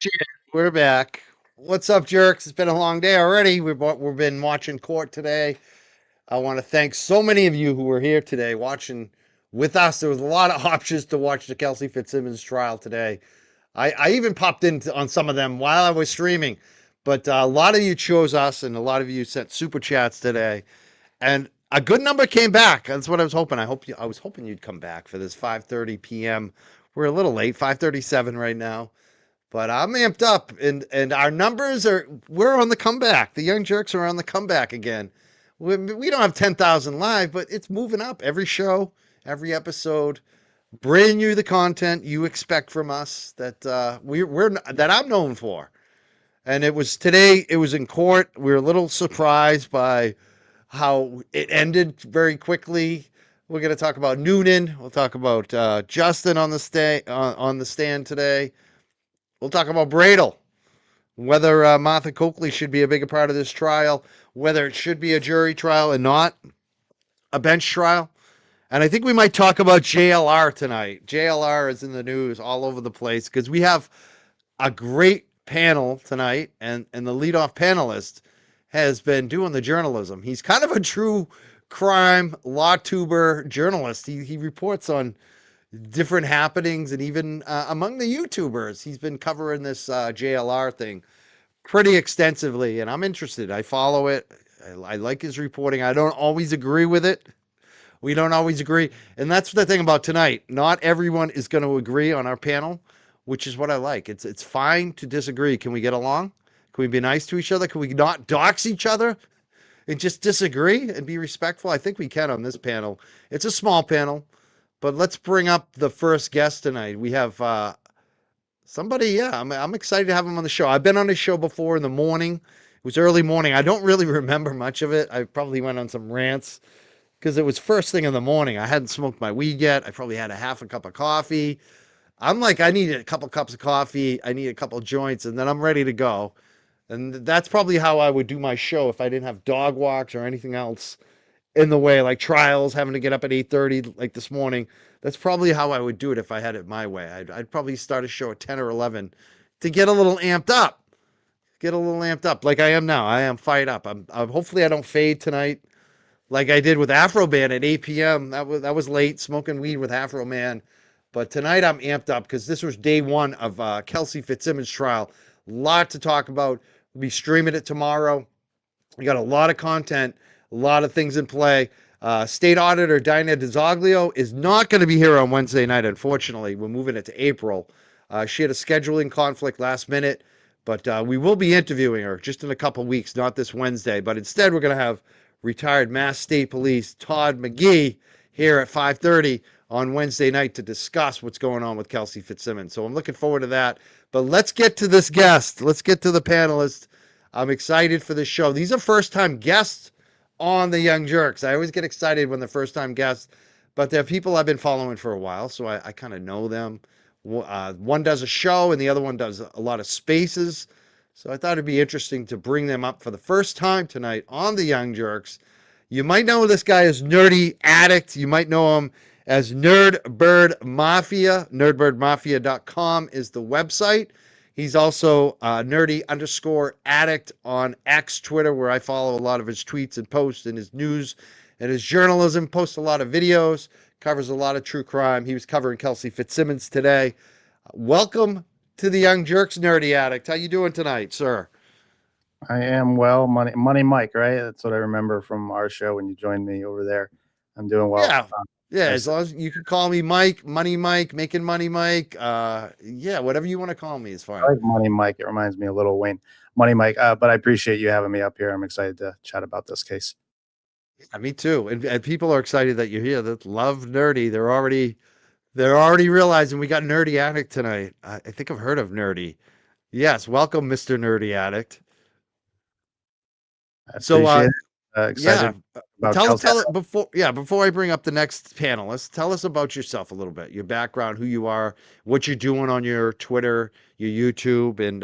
Shit, we're back. What's up, jerks? It's been a long day already. We've been watching court today. I want to thank so many of you who were here today watching with us. There was a lot of options to watch the Kelsey Fitzsimmons trial today. I even popped in on some of them while I was streaming, but a lot of you chose us, and a lot of you sent super chats today, and a good number came back. That's what I was hoping. I was hoping you'd come back for this 5:30 p.m. We're a little late, 5:37 right now. But I'm amped up, and our numbers we're on the comeback. The Young Jerks are on the comeback again. We don't have 10,000 live, but it's moving up every show, every episode, bringing you the content you expect from us that we're that I'm known for. And it was today. It was in court. We were a little surprised by how it ended very quickly. We're going to talk about Noonan. We'll talk about Justin on the stand today. We'll talk about Bradle, whether Martha Coakley should be a bigger part of this trial, whether it should be a jury trial and not a bench trial. And I think we might talk about JLR tonight. JLR is in the news all over the place because we have a great panel tonight, and the leadoff panelist has been doing the journalism. He's kind of a true crime law tuber journalist. He reports on different happenings, and even among the YouTubers, he's been covering this JLR thing pretty extensively, and I'm interested. I follow it. I like his reporting. I don't always agree with it. We don't always agree, and that's the thing about tonight. Not everyone is going to agree on our panel, which is what I like. It's fine to disagree. Can we get along? Can we be nice to each other? Can we not dox each other and just disagree and be respectful? I think we can on this panel. It's a small panel. But let's bring up the first guest tonight. We have somebody. Yeah, I'm excited to have him on the show. I've been on his show before in the morning. It was early morning. I don't really remember much of it. I probably went on some rants because it was first thing in the morning. I hadn't smoked my weed yet. I probably had a half a cup of coffee. I'm like, I need a couple cups of coffee. I need a couple joints, and then I'm ready to go. And that's probably how I would do my show if I didn't have dog walks or anything else in the way, like trials, having to get up at 8:30 like this morning. That's probably how I would do it if I had it my way. I'd probably start a show at 10 or 11 to get a little amped up. Get a little amped up like I am now. I am fired up. I'm hopefully I don't fade tonight like I did with Afro Band at 8 p.m. That was late smoking weed with Afro Man. But tonight I'm amped up because this was day one of Kelsey Fitzsimmons trial. Lot to talk about. We'll be streaming it tomorrow. We got a lot of content, a lot of things in play. State Auditor Dinah DeZoglio is not going to be here on Wednesday night, unfortunately. We're moving it to April. She had a scheduling conflict last minute, but we will be interviewing her just in a couple weeks, not this Wednesday. But instead, we're going to have retired Mass State Police Todd McGee here at 5:30 on Wednesday night to discuss what's going on with Kelsey Fitzsimmons. So I'm looking forward to that. But let's get to this guest. Let's get to the panelists. I'm excited for this show. These are first time guests on the Young Jerks. I always get excited when they're first time guests, but they're people I've been following for a while, so I kind of know them. One does a show and the other one does a lot of spaces. So I thought it'd be interesting to bring them up for the first time tonight on the Young Jerks. You might know this guy as Nerdy Addict. You might know him as Nerdbird Mafia. Nerdbirdmafia.com is the website. He's also nerdy_addict on X, Twitter, where I follow a lot of his tweets and posts and his news and his journalism. Posts a lot of videos, covers a lot of true crime. He was covering Kelsey Fitzsimmons today. Welcome to the Young Jerks, Nerdy Addict. How you doing tonight, sir? I am well. Money Mike, right? That's what I remember from our show when you joined me over there. I'm doing well. Yeah. Yeah, as long as you can call me Mike, Money Mike, Making Money Mike. Yeah, whatever you want to call me is fine. I like Money Mike. It reminds me of Little Wayne. Money Mike. But I appreciate you having me up here. I'm excited to chat about this case. Yeah, me too. And people are excited that you're here. That love nerdy. They're already realizing we got Nerdy Addict tonight. I think I've heard of Nerdy. Yes, welcome, Mr. Nerdy Addict. I So, appreciate it. yeah, Excited about tell Kelsey. tell it before I bring up the next panelist. Tell us about yourself a little bit, your background, who you are, what you're doing on your Twitter, your YouTube, and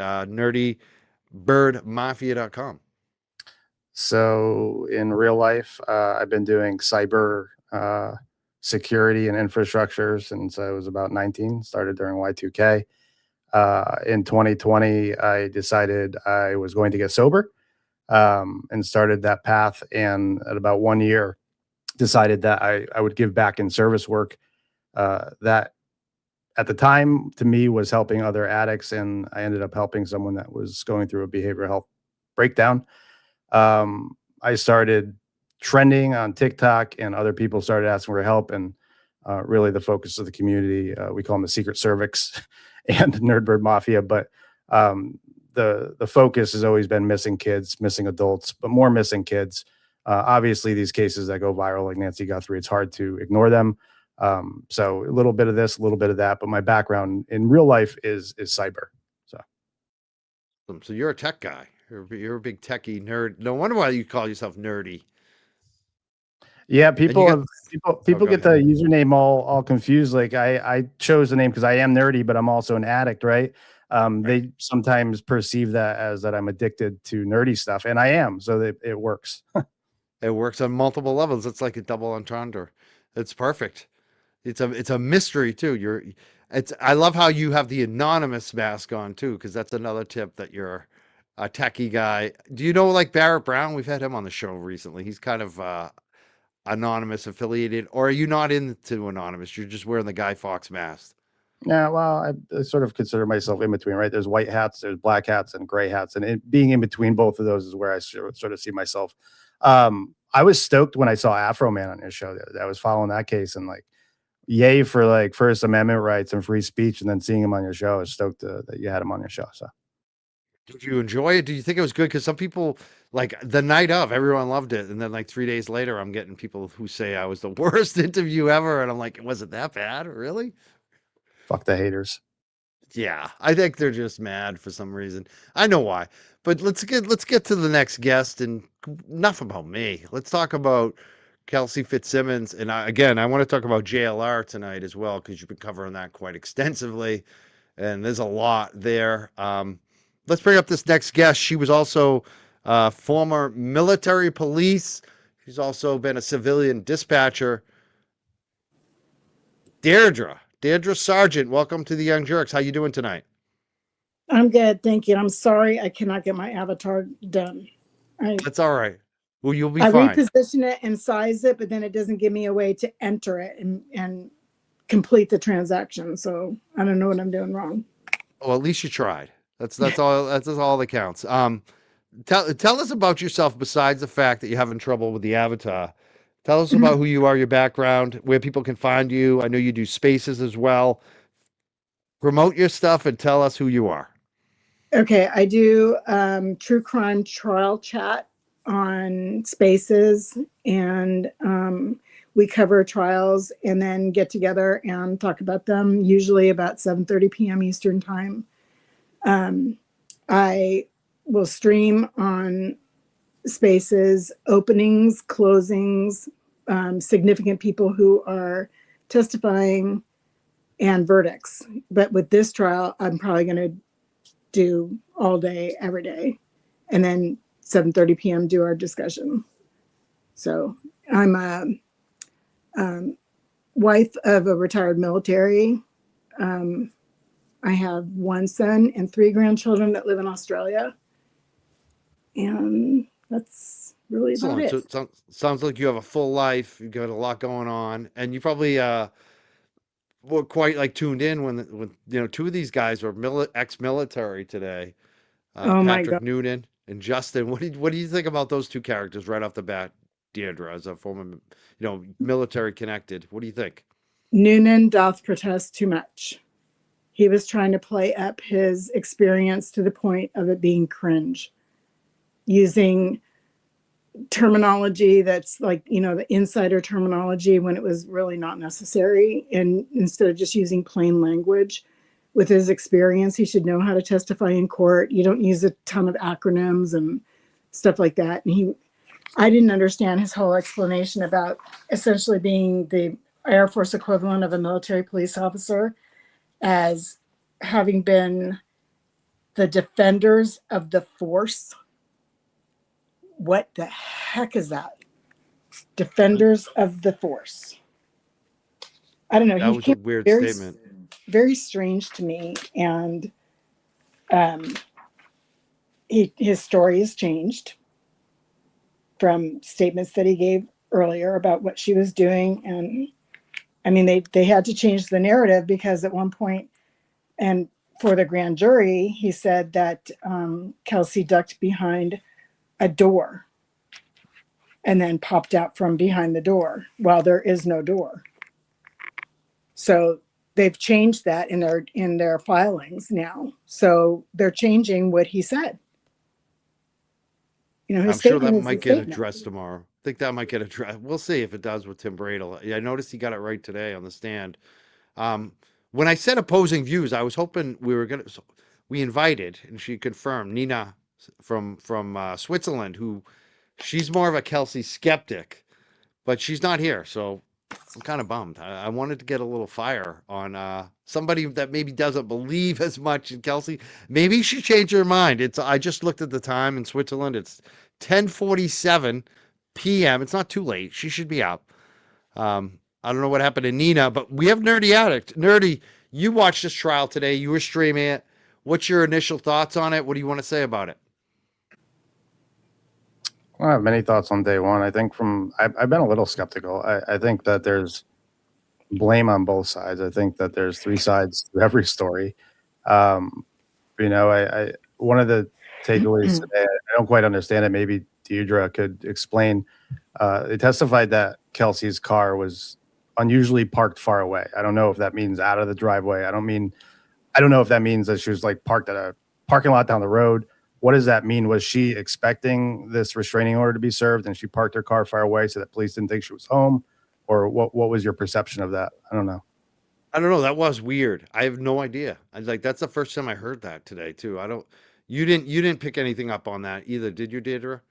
nerdybirdmafia.com. So in real life, I've been doing cyber security and infrastructure since I was about 19. Started during Y2K. In 2020, I decided I was going to get sober, and started that path. And at about 1 year, decided that I would give back in service work. That at the time to me was helping other addicts, and I ended up helping someone that was going through a behavioral health breakdown. I started trending on TikTok, and other people started asking for help. And really, the focus of the community, we call them the Secret Cervix and Nerdbird Mafia. But the focus has always been missing kids, missing adults, but more missing kids. Obviously, these cases that go viral, like Nancy Guthrie, it's hard to ignore them. So a little bit of this, a little bit of that, but my background in real life is cyber. So So you're a tech guy. You're a big techie nerd. No wonder why you call yourself nerdy. yeah, And you people got have oh, people go get the ahead. username all confused. Like I chose the name because I am nerdy, but I'm also an addict, right? Right. They sometimes perceive that as that I'm addicted to nerdy stuff, and I am. So it works. It works on multiple levels. It's like a double entendre. It's perfect. It's a mystery too. I love how you have the anonymous mask on too, because that's another tip that you're a techie guy. Do you know like Barrett Brown? We've had him on the show recently. He's kind of anonymous affiliated, or are you not into anonymous? You're just wearing the Guy Fawkes mask. Yeah, well, I sort of consider myself in between, right? There's white hats, there's black hats, and gray hats, and being in between both of those is where I sort of see myself. I was stoked when I saw Afro Man on his show. I was following that case, and like, yay for like First Amendment rights and free speech, and then seeing him on your show, I was stoked that you had him on your show. So Did you enjoy it? Do you think it was good? Because some people, like the night of, everyone loved it, and then like 3 days later, I'm getting people who say I was the worst interview ever, and I'm like, was it that bad? Really? fuck the haters. Yeah, I think they're just mad for some reason. I know why. But let's get to the next guest and enough about me. Let's talk about Kelsey Fitzsimmons. And again, I want to talk about JLR tonight as well, because you've been covering that quite extensively. And there's a lot there. Let's bring up this next guest. She was also former military police. She's also been a civilian dispatcher. Deidre Sargent, welcome to the Young Jerks. How you doing tonight? I'm good, thank you. I'm sorry I cannot get my avatar done. That's all right. Well, you'll be I fine. reposition it and size it, but then it doesn't give me a way to enter it and complete the transaction. So I don't know what I'm doing wrong. Well, at least you tried. That's all. That's all that counts. Tell us about yourself besides the fact that you're having trouble with the avatar. Tell us about who you are, your background, where people can find you. I know you do spaces as well. Promote your stuff and tell us who you are. Okay, I do true crime trial chat on Spaces, and we cover trials and then get together and talk about them. Usually about 7:30 p.m. Eastern time. I will stream on Spaces, openings, closings, significant people who are testifying, and verdicts. But with this trial, I'm probably going to do all day, every day, and then 7:30 p.m. do our discussion. So I'm a wife of a retired military. I have one son and 3 grandchildren that live in Australia, and that's really about it. So, sounds like you have a full life. You've got a lot going on, and you probably were quite like tuned in when two of these guys were ex-military today. Oh my Patrick God. Noonan and Justin. What do you think about those two characters right off the bat, Deidre, as a former military connected? What do you think? Noonan doth protest too much. He was trying to play up his experience to the point of it being cringe, using terminology that's like, the insider terminology when it was really not necessary. And instead of just using plain language, with his experience, he should know how to testify in court. You don't use a ton of acronyms and stuff like that. And I didn't understand his whole explanation about essentially being the Air Force equivalent of a military police officer, as having been the defenders of the force. What the heck is that? Defenders of the force. I don't know. That He was a came weird very, statement. very strange to me. And Um, his story has changed from statements that he gave earlier about what she was doing. And I mean, they had to change the narrative because at one point, and for the grand jury, he said that Kelsey ducked behind a door and then popped out from behind the door while there is no door. So they've changed that in their filings now. So they're changing what he said. You know, his I'm sure statement that is might a get statement. addressed tomorrow. I think that might get addressed. We'll see if it does with Tim Bradle. Yeah, I noticed he got it right today on the stand. Um, when I said opposing views, I was hoping we were gonna. We invited, and she confirmed Nina from Switzerland, who she's more of a Kelsey skeptic, but she's not here, so I'm kind of bummed. I wanted to get a little fire on somebody that maybe doesn't believe as much in Kelsey. Maybe she changed her mind. It's I just looked at the time in Switzerland. It's 10:47 p.m. It's not too late. She should be out. I don't know what happened to Nina, but we have Nerdy Addict. Nerdy, you watched this trial today. You were streaming it. What's your initial thoughts on it? What do you want to say about it? I have many thoughts on day one. I think I've been a little skeptical. I think that there's blame on both sides. I think that there's three sides to every story. Um, I one of the takeaways today, I don't quite understand it. Maybe Deidre could explain. They testified that Kelsey's car was unusually parked far away. I don't know if that means out of the driveway. I don't know if that means that she was like parked at a parking lot down the road. What does that mean? Was she expecting this restraining order to be served and she parked her car far away so that police didn't think she was home? Or what was your perception of that? I don't know. I don't know. That was weird. I have no idea. I like that's the first time I heard that today too. I don't. You didn't pick anything up on that either, did you, Deidre?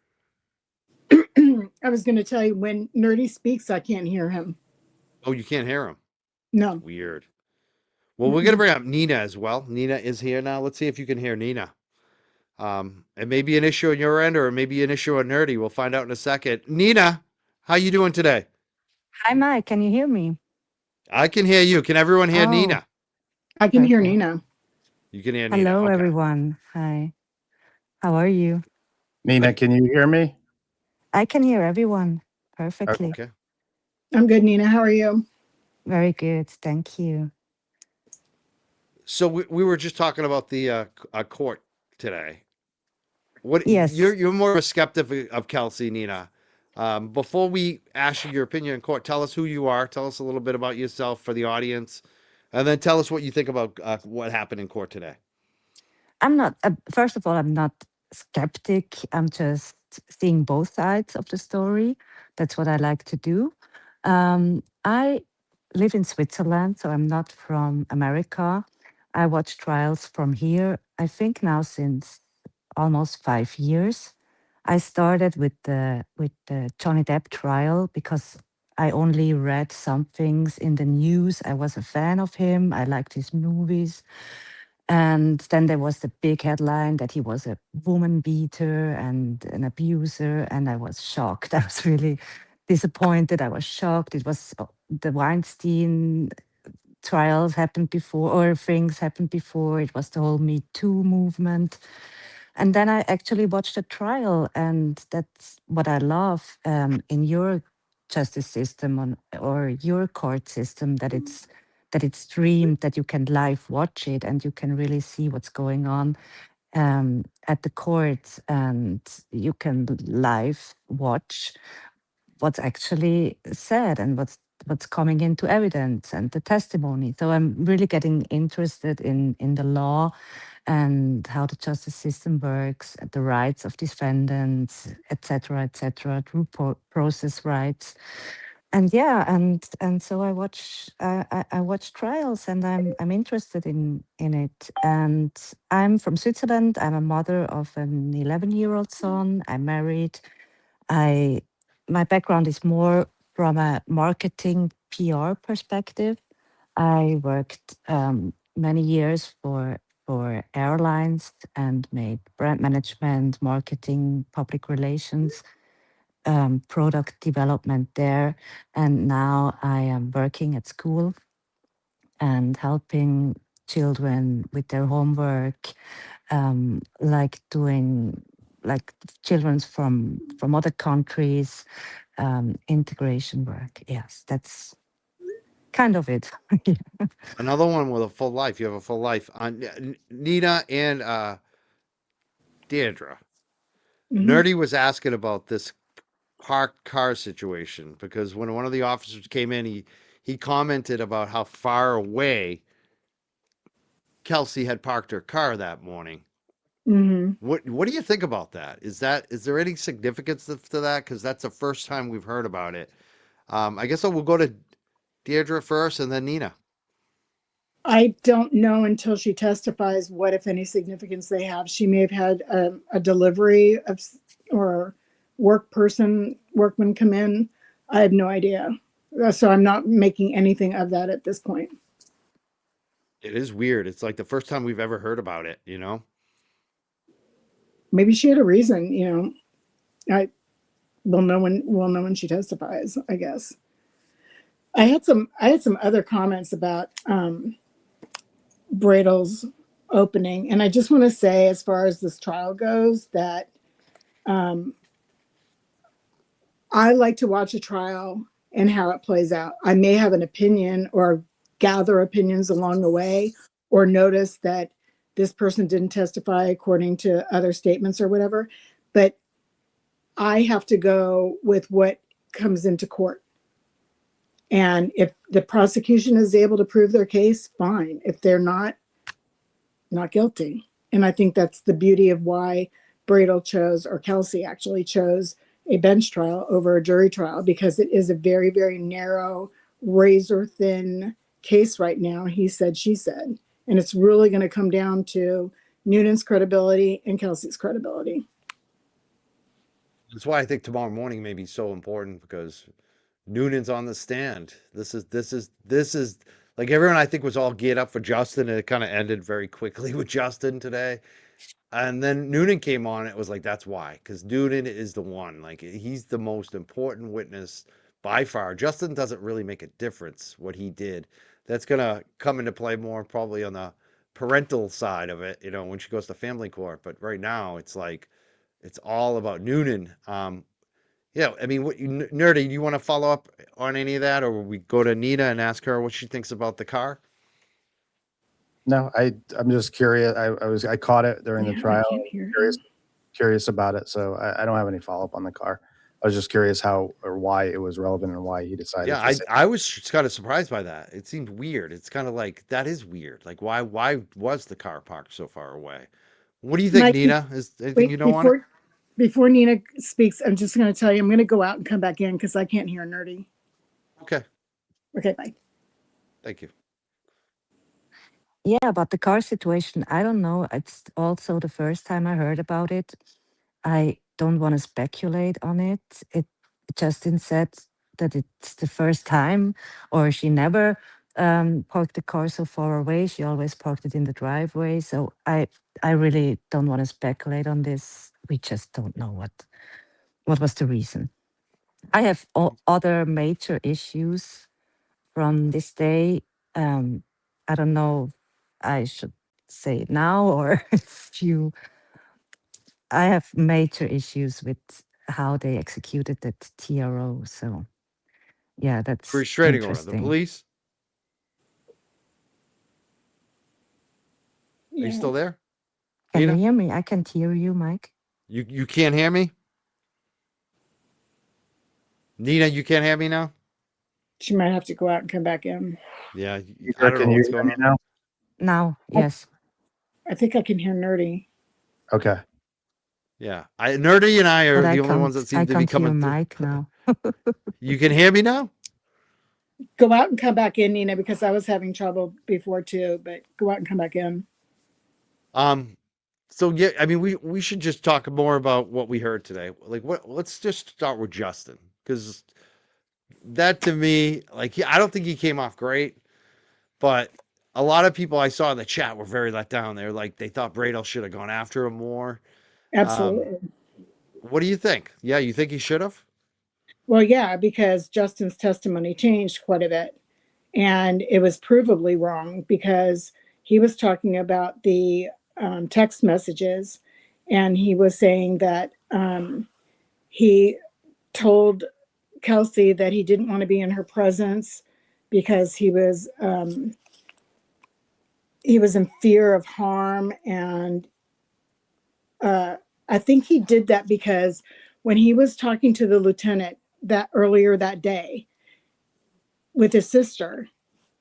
I was going to tell you when Nerdy speaks, I can't hear him. Oh, you can't hear him. No. Weird. Well, we're gonna bring up Nina as well. Nina is here now. Let's see if you can hear Nina. It may be an issue on your end, or it may be an issue on Nerdy. We'll find out in a second. Nina, how you doing today? Hi, Mike. Can you hear me? I can hear you. Can everyone hear Oh, Nina? I can hear perfect. Nina. You can hear Nina. Hello, Okay. everyone. Hi. How are you? Nina, can you hear me? I can hear everyone perfectly. Okay. I'm good, Nina. How are you? Very good. Thank you. So we were just talking about the court today. What Yes. you're more of a skeptic of Kelsey, Nina. Before we ask you your opinion in court, tell us who you are. Tell us a little bit about yourself for the audience, and then tell us what you think about what happened in court today. I'm not, first of all, I'm not skeptic. I'm just seeing both sides of the story. That's what I like to do. I live in Switzerland, so I'm not from America. I watch trials from here, I think now since almost 5 years. I started with the Johnny Depp trial because I only read some things in the news. I was a fan of him. I liked his movies. And then there was the big headline that he was a woman beater and an abuser. And I was shocked. I was really disappointed. I was shocked. It was the Weinstein trials happened before, or things happened before. It was the whole Me Too movement. And then I actually watched a trial, and that's what I love in your justice system or your court system, that it's streamed, that you can live watch it, and you can really see what's going on at the courts, and you can live watch what's actually said and what's coming into evidence and the testimony. So I'm really getting interested in the law and how the justice system works, the rights of defendants, et cetera, through process rights. And yeah, and so I watch trials, and I'm interested in it. And I'm from Switzerland. I'm a mother of an 11-year-old son. I'm married. I My background is more from a marketing PR perspective. I worked many years for airlines and made brand management, marketing, public relations, product development there. And now I am working at school and helping children with their homework, like doing like children from other countries, integration work. Yes, that's kind of it. Another one with a full life. You have a full life. Nina and Deidre. Mhm. Nerdy was asking about this parked car situation because when one of the officers came in, he commented about how far away Kelsey had parked her car that morning. Mhm. What do you think about that? Is there any significance to that? Because that's the first time we've heard about it. I guess we'll go to Deirdre first and then Nina. I don't know until she testifies what, if any, significance they have. She may have had a delivery of or workman come in. I have no idea. So I'm not making anything of that at this point. It is weird. It's like the first time we've ever heard about it, you know? Maybe she had a reason, I we'll know when she testifies, I guess. I had some other comments about Bradle's opening, and I just want to say, as far as this trial goes, that I like to watch a trial and how it plays out. I may have an opinion or gather opinions along the way, or notice that this person didn't testify according to other statements or whatever, but I have to go with what comes into court. And if the prosecution is able to prove their case, fine. If they're not guilty. And I think that's the beauty of why Bradle chose, or Kelsey actually chose, a bench trial over a jury trial, because it is a very, very narrow, razor thin case right now. He said, she said. And it's really going to come down to Noonan's credibility and Kelsey's credibility. That's why I think tomorrow morning may be so important because Noonan's on the stand. This is like everyone I think was all geared up for Justin, and it kind of ended very quickly with Justin today. And then Noonan came on. It was like that's why, because Noonan is the one. Like he's the most important witness by far. Justin doesn't really make a difference what he did. That's gonna come into play more probably on the parental side of it, when she goes to family court. But right now, it's like it's all about Noonan. Yeah, I mean, Nerdy, do you want to follow up on any of that, or will we go to Nina and ask her what she thinks about the car? No, I'm just curious. I caught it during the Yeah, I trial. can't hear Curious about it. So I don't have any follow up on the car. I was just curious how or why it was relevant and why he decided Yeah, to say. I was kind of surprised by that. It seemed weird. It's kind of like that is weird. Like why was the car parked so far away? What do you think, Mike, Nina? Is anything you wait, know on it? before Nina speaks, I'm just going to tell you, I'm going to go out and come back in because I can't hear Nerdy. Okay, Okay, bye. thank you. Yeah, about the car situation, I don't know. It's also the first time I heard about it. I don't want to speculate on it. Justin said that it's the first time, or she never parked the car so far away. She always parked it in the driveway. So I really don't want to speculate on this. We just don't know what was the reason. I have other major issues from this day. I don't know if I should say it now or if you. I have major issues with how they executed that TRO. So yeah, that's Restraining order. The interesting. police. Are you Yeah. still there, Can you Nina? hear me? I can't hear you, Mike. You can't hear me, Nina. You can't hear me now. She might have to go out and come back in. Yeah, I don't know Can you what's hear going me on. now? Now, yes. I think I can hear Nerdy. Okay. Yeah, Nerdy and I are But the only ones that seem I to be can't hear coming through. Mike now. You can hear me now? Go out and come back in, Nina, because I was having trouble before too, but go out and come back in. So yeah, I mean we should just talk more about what we heard today. Like let's just start with Justin, because that to me, like I don't think he came off great, but a lot of people I saw in the chat were very let down. They're like they thought Bradle should have gone after him more. Absolutely. What do you think? Yeah, you think he should have? Well, yeah, because Justin's testimony changed quite a bit. And it was provably wrong because he was talking about the text messages, and he was saying that he told Kelsey that he didn't want to be in her presence because he was in fear of harm. And I think he did that because when he was talking to the lieutenant that earlier that day with his sister,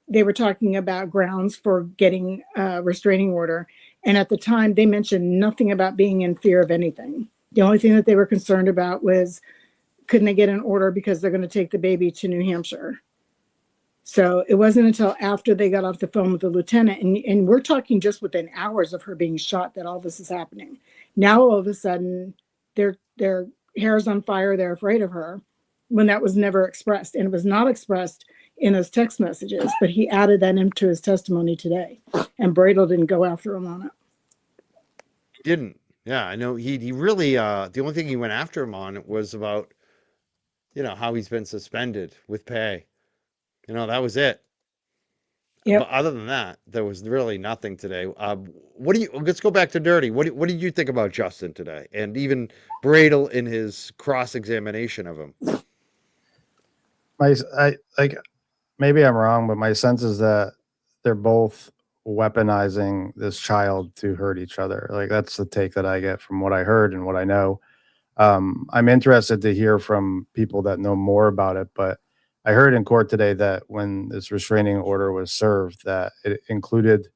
they were talking about grounds for getting a restraining order. And at the time, they mentioned nothing about being in fear of anything. The only thing that they were concerned about was, couldn't they get an order because they're going to take the baby to New Hampshire? So it wasn't until after they got off the phone with the lieutenant, and we're talking just within hours of her being shot, that all this is happening. Now, all of a sudden, their hair's on fire. They're afraid of her, when that was never expressed. And it was not expressed in those text messages, but he added that into his testimony today. And Bradel didn't go after him on it. He didn't. Yeah, I know. He really, the only thing he went after him on was about, how he's been suspended with pay. That was it. Yep. But other than that, there was really nothing today. Let's go back to Dirty. What did you think about Justin today? And even Bradel in his cross-examination of him? Maybe I'm wrong, but my sense is that they're both weaponizing this child to hurt each other. Like, that's the take that I get from what I heard and what I know. I'm interested to hear from people that know more about it, but I heard in court today that when this restraining order was served, that it included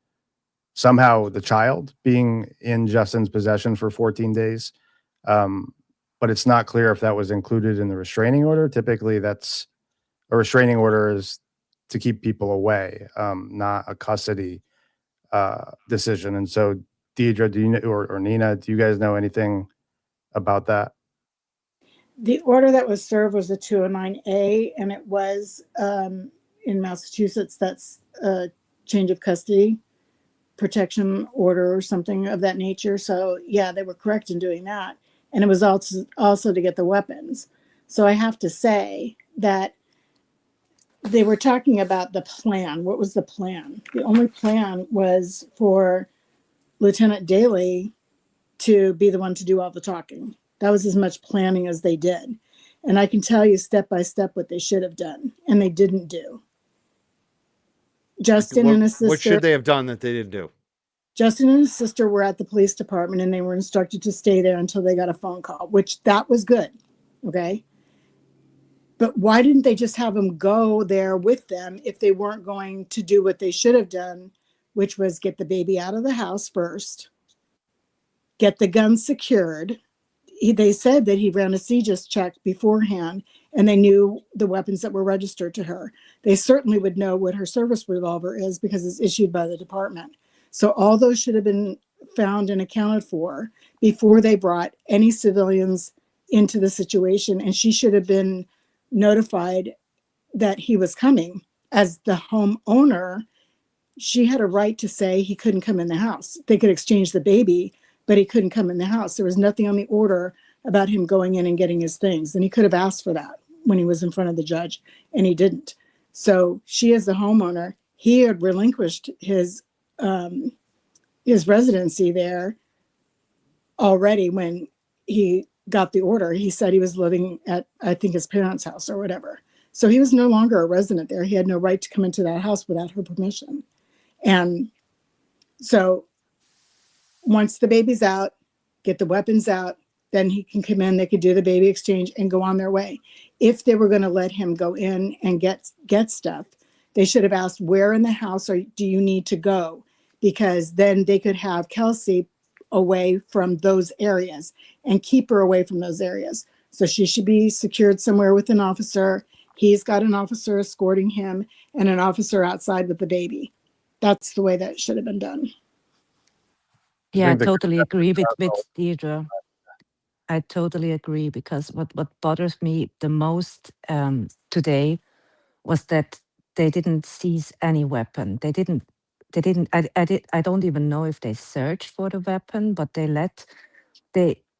somehow the child being in Justin's possession for 14 days. But it's not clear if that was included in the restraining order. Typically, that's a restraining order is to keep people away, not a custody decision. And so, Deidre, do you know, or Nina, do you guys know anything about that? The order that was served was a 209A, and it was in Massachusetts, that's a change of custody protection order or something of that nature. So yeah, they were correct in doing that. And it was also to get the weapons. So I have to say that they were talking about the plan. What was the plan? The only plan was for Lieutenant Daly to be the one to do all the talking. That was as much planning as they did. And I can tell you step by step what they should have done, and they didn't do. Justin and his sister. What should they have done that they didn't do? Justin and his sister were at the police department, and they were instructed to stay there until they got a phone call, which that was good. Okay. But why didn't they just have them go there with them if they weren't going to do what they should have done, which was get the baby out of the house first, get the gun secured. They said that he ran a CJIS check beforehand, and they knew the weapons that were registered to her. They certainly would know what her service revolver is because it's issued by the department. So all those should have been found and accounted for before they brought any civilians into the situation. And she should have been notified that he was coming. As the homeowner, she had a right to say he couldn't come in the house. They could exchange the baby, but he couldn't come in the house. There was nothing on the order about him going in and getting his things. And he could have asked for that when he was in front of the judge, and he didn't. So she, as the homeowner, he had relinquished his residency there already when he got the order. He said he was living at, I think, his parents' house or whatever. So he was no longer a resident there. He had no right to come into that house without her permission. And so once the baby's out, get the weapons out, then he can come in, they could do the baby exchange and go on their way. If they were going to let him go in and get stuff, they should have asked, where in the house do you need to go? Because then they could have Kelsey away from those areas and keep her away from those areas. So she should be secured somewhere with an officer. He's got an officer escorting him and an officer outside with the baby. That's the way that should have been done. Yeah, I totally agree with Deidre. I totally agree, because what bothers me the most today was that they didn't seize any weapon. They didn't. I don't even know if they searched for the weapon, but they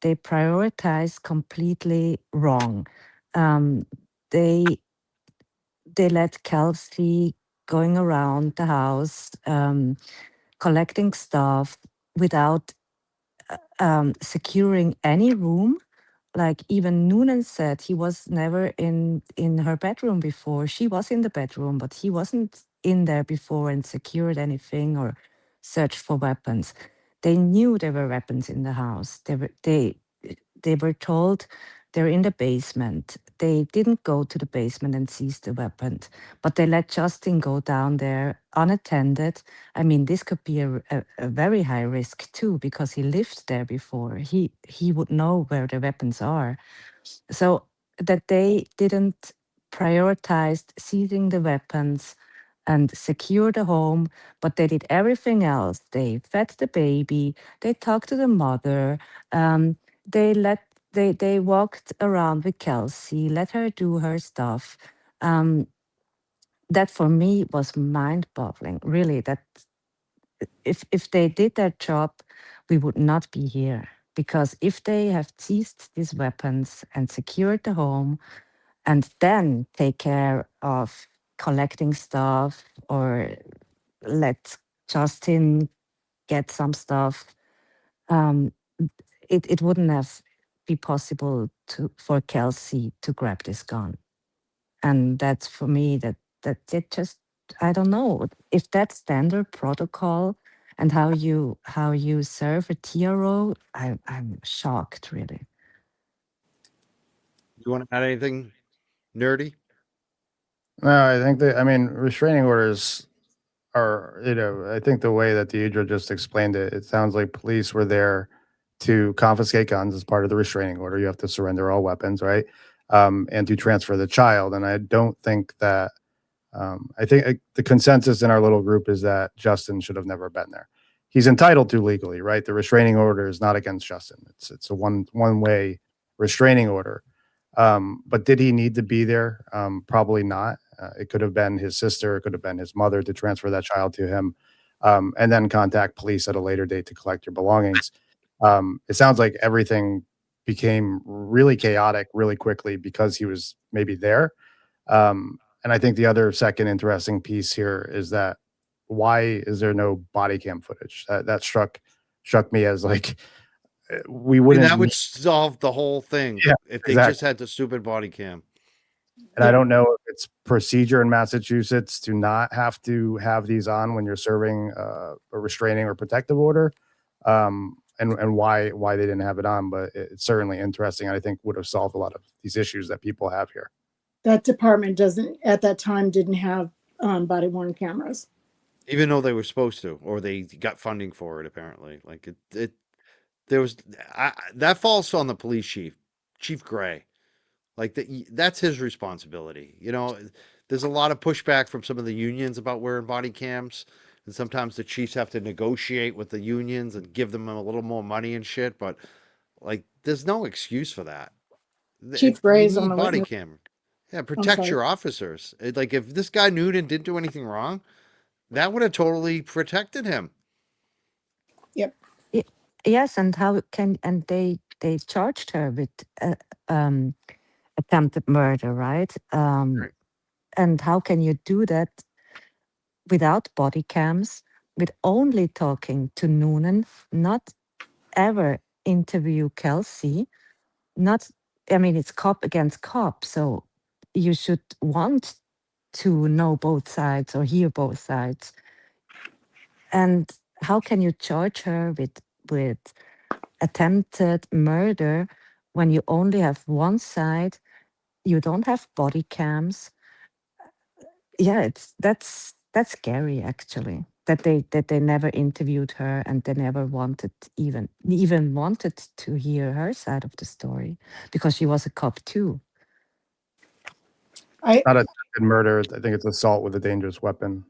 prioritize completely wrong. They let Kelsey going around the house. collecting stuff without securing any room. Like even Noonan said, he was never in her bedroom before. She was in the bedroom, but he wasn't in there before and secured anything or searched for weapons. They knew there were weapons in the house. They were told they're in the basement. They didn't go to the basement and seize the weapons, but they let Justin go down there unattended. I mean, this could be a very high risk too, because he lived there before. He would know where the weapons are. So that they didn't prioritize seizing the weapons and secure the home, but they did everything else. They fed the baby, they talked to the mother, they let they walked around with Kelsey, let her do her stuff. Um, that for me was mind-boggling. Really, that if they did their job, we would not be here. Because if they have seized these weapons and secured the home, and then take care of collecting stuff or let Justin get some stuff, um, it wouldn't have be possible for Kelsey to grab this gun. And that's for me that it just, I don't know if that's standard protocol and how you serve a TRO. I'm shocked, really. You want to add anything nerdy? No, I think I mean, restraining orders are, I think the way that Deidre just explained it, it sounds like police were there to confiscate guns as part of the restraining order. You have to surrender all weapons, right? And to transfer the child. And I don't think that, I think the consensus in our little group is that Justin should have never been there. He's entitled to legally, right? The restraining order is not against Justin. It's a one way restraining order. But did he need to be there? Probably not. It could have been his sister, it could have been his mother to transfer that child to him, and then contact police at a later date to collect your belongings. It sounds like everything became really chaotic really quickly because he was maybe there. And I think the other second interesting piece here is that why is there no body cam footage? That struck me as like we And wouldn't that would need, solve the whole thing yeah, if they exactly. just had the stupid body cam. And I Yeah. don't know if it's procedure in Massachusetts to not have to have these on when you're serving a restraining or protective order, and why they didn't have it on. But it's certainly interesting. I think would have solved a lot of these issues that people have here. That department at that time didn't have body worn cameras. Even though they were supposed to, or they got funding for it, apparently. Like there was that falls on the police chief, Chief Gray. Like that's his responsibility. There's a lot of pushback from some of the unions about wearing body cams, and sometimes the chiefs have to negotiate with the unions and give them a little more money and shit. But like, there's no excuse for that. Chief You Gray's on need the body witness. cam. Yeah, I'm protect sorry. your officers. Like if this guy Noonan didn't do anything wrong, that would have totally protected him. Yep. Yes, and how can and they charged her with um, attempted murder, right? Right. And how can you do that without body cams, with only talking to Noonan, not ever interview Kelsey? Not, I mean, it's cop against cop, so you should want to know both sides or hear both sides. And how can you charge her with attempted murder when you only have one side? You don't have body cams. Yeah, that's scary actually. That they never interviewed her and they never wanted even wanted to hear her side of the story because she was a cop too. I Not attempted murder. I think it's assault with a dangerous weapon.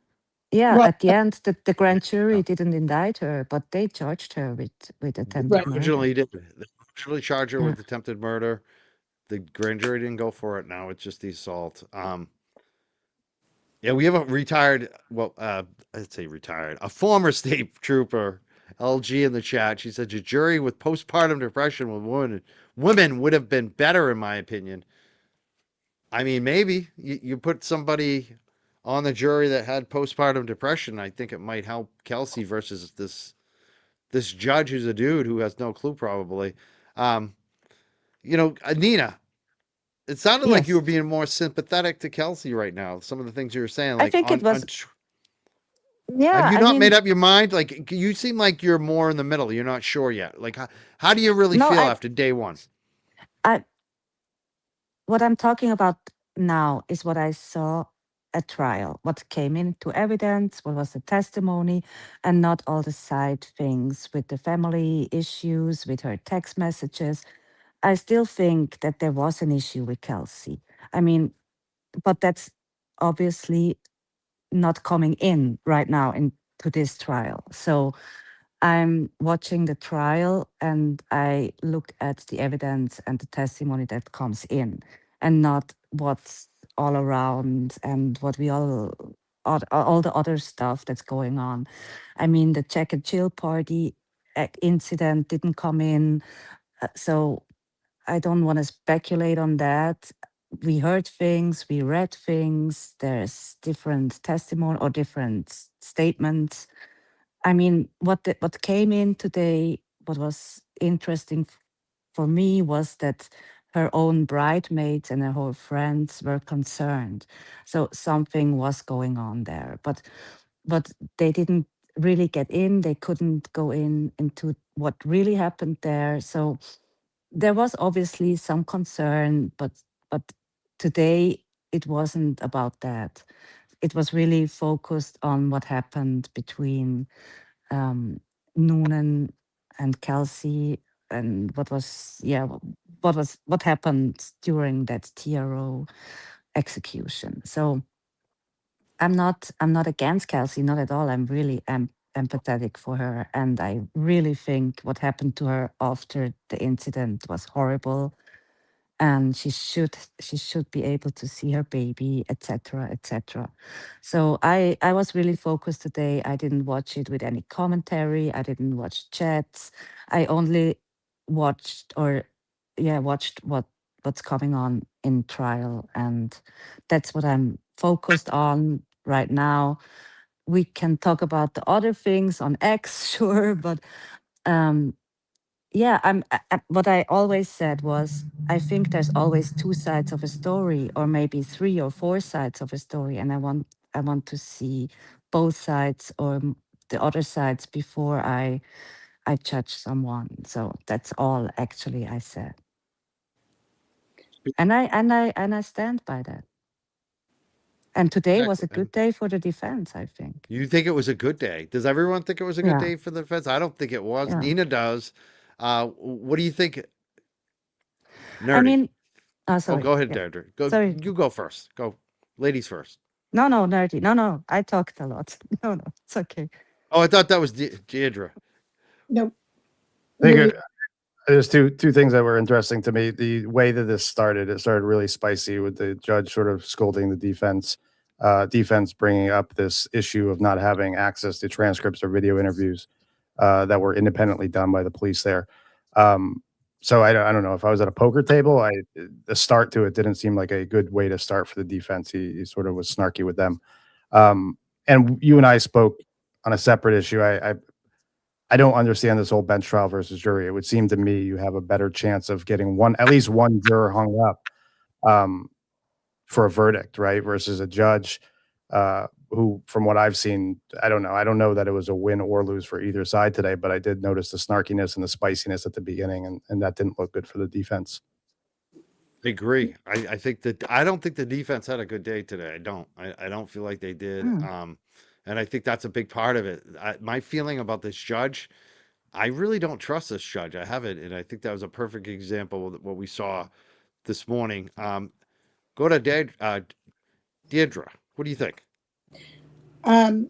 Yeah, right. at the end, the grand jury didn't indict her, but they charged her with They attempted Right. murder. originally did. They originally charged her Yeah. with attempted murder. The grand jury didn't go for it. Now it's just the assault. Yeah, we have a retired, well, I'd say retired, a former state trooper, LG in the chat. She said, "A jury with postpartum depression with women would have been better, in my opinion." I mean, maybe you put somebody on the jury that had postpartum depression. I think it might help Kelsey versus this judge who's a dude who has no clue probably. Um, Nina, it sounded like you Yes, were being more sympathetic to Kelsey right now. Some of the things you were saying, I like think it was. have Yeah, you I not made mean, up your mind? Like you seem like you're more in the middle. You're not sure yet. Like how do you really no, feel after day one? I what I'm talking about now is what I saw at trial, what came into evidence, what was the testimony, and not all the side things with the family issues, with her text messages. I still think that there was an issue with Kelsey. I mean, but that's obviously not coming in right now into this trial. So I'm watching the trial and I look at the evidence and the testimony that comes in and not what's all around and what we all the other stuff that's going on. I mean, the Jack and Jill party incident didn't come in. So I don't want to speculate on that. We heard things, we read things, there's different testimony or different statements. I mean, what came in today, what was interesting for me was that her own bridesmaids and her whole friends were concerned. So something was going on there, but they didn't really get in. They couldn't go into what really happened there. So there was obviously some concern, but today it wasn't about that. It was really focused on what happened between um, Noonan and Kelsey, and what happened during that TRO execution. So I'm not against Kelsey, not at all. I'm really empathetic for her, and I really think what happened to her after the incident was horrible, and she should be able to see her baby, etc., etc. So I was really focused today. I didn't watch it with any commentary. I didn't watch chats. I only watched what's coming on in trial, and that's what I'm focused on right now. We can talk about the other things on X, sure, but um yeah, what I always said was I think there's always two sides of a story, or maybe three or four sides of a story, and I want to see both sides or the other sides before I judge someone. So that's all actually I said, and I stand by that. And today was Exactly. a And good day for the defense, I think. you think it was a good day? Does everyone think it was a good Yeah, day for the defense? I don't think it was. yeah. Nina does. What do you think, I Nerdy? mean, oh, Oh, sorry. go ahead, Yeah, Deidre. Go. sorry. You go first. Go, ladies first. No, no, nerdy. No, no. I talked a lot. No, no, it's okay. Oh, I thought that was Deidre. Nope. I think You're there's two things that were interesting to me. The way that this started, it started really spicy with the judge sort of scolding the defense bringing up this issue of not having access to transcripts or video interviews that were independently done by the police there. Um, so I don't know if I was at a poker table. The start to it didn't seem like a good way to start for the defense. He sort of was snarky with them. And you and I spoke on a separate issue. I don't understand this whole bench trial versus jury. It would seem to me you have a better chance of getting at least one juror hung up um, for a verdict, right? Versus a judge who, from what I've seen, I don't know. I don't know that it was a win or lose for either side today, but I did notice the snarkiness and the spiciness at the beginning, and that didn't look good for the defense. I agree. I think that I don't think the defense had a good day today. I don't feel like they did. Mm. And I think that's a big part of it. My feeling about this judge, I really don't trust this judge. I haven't, and I think that was a perfect example of what we saw this morning. Go to Deidre. What do you think? um,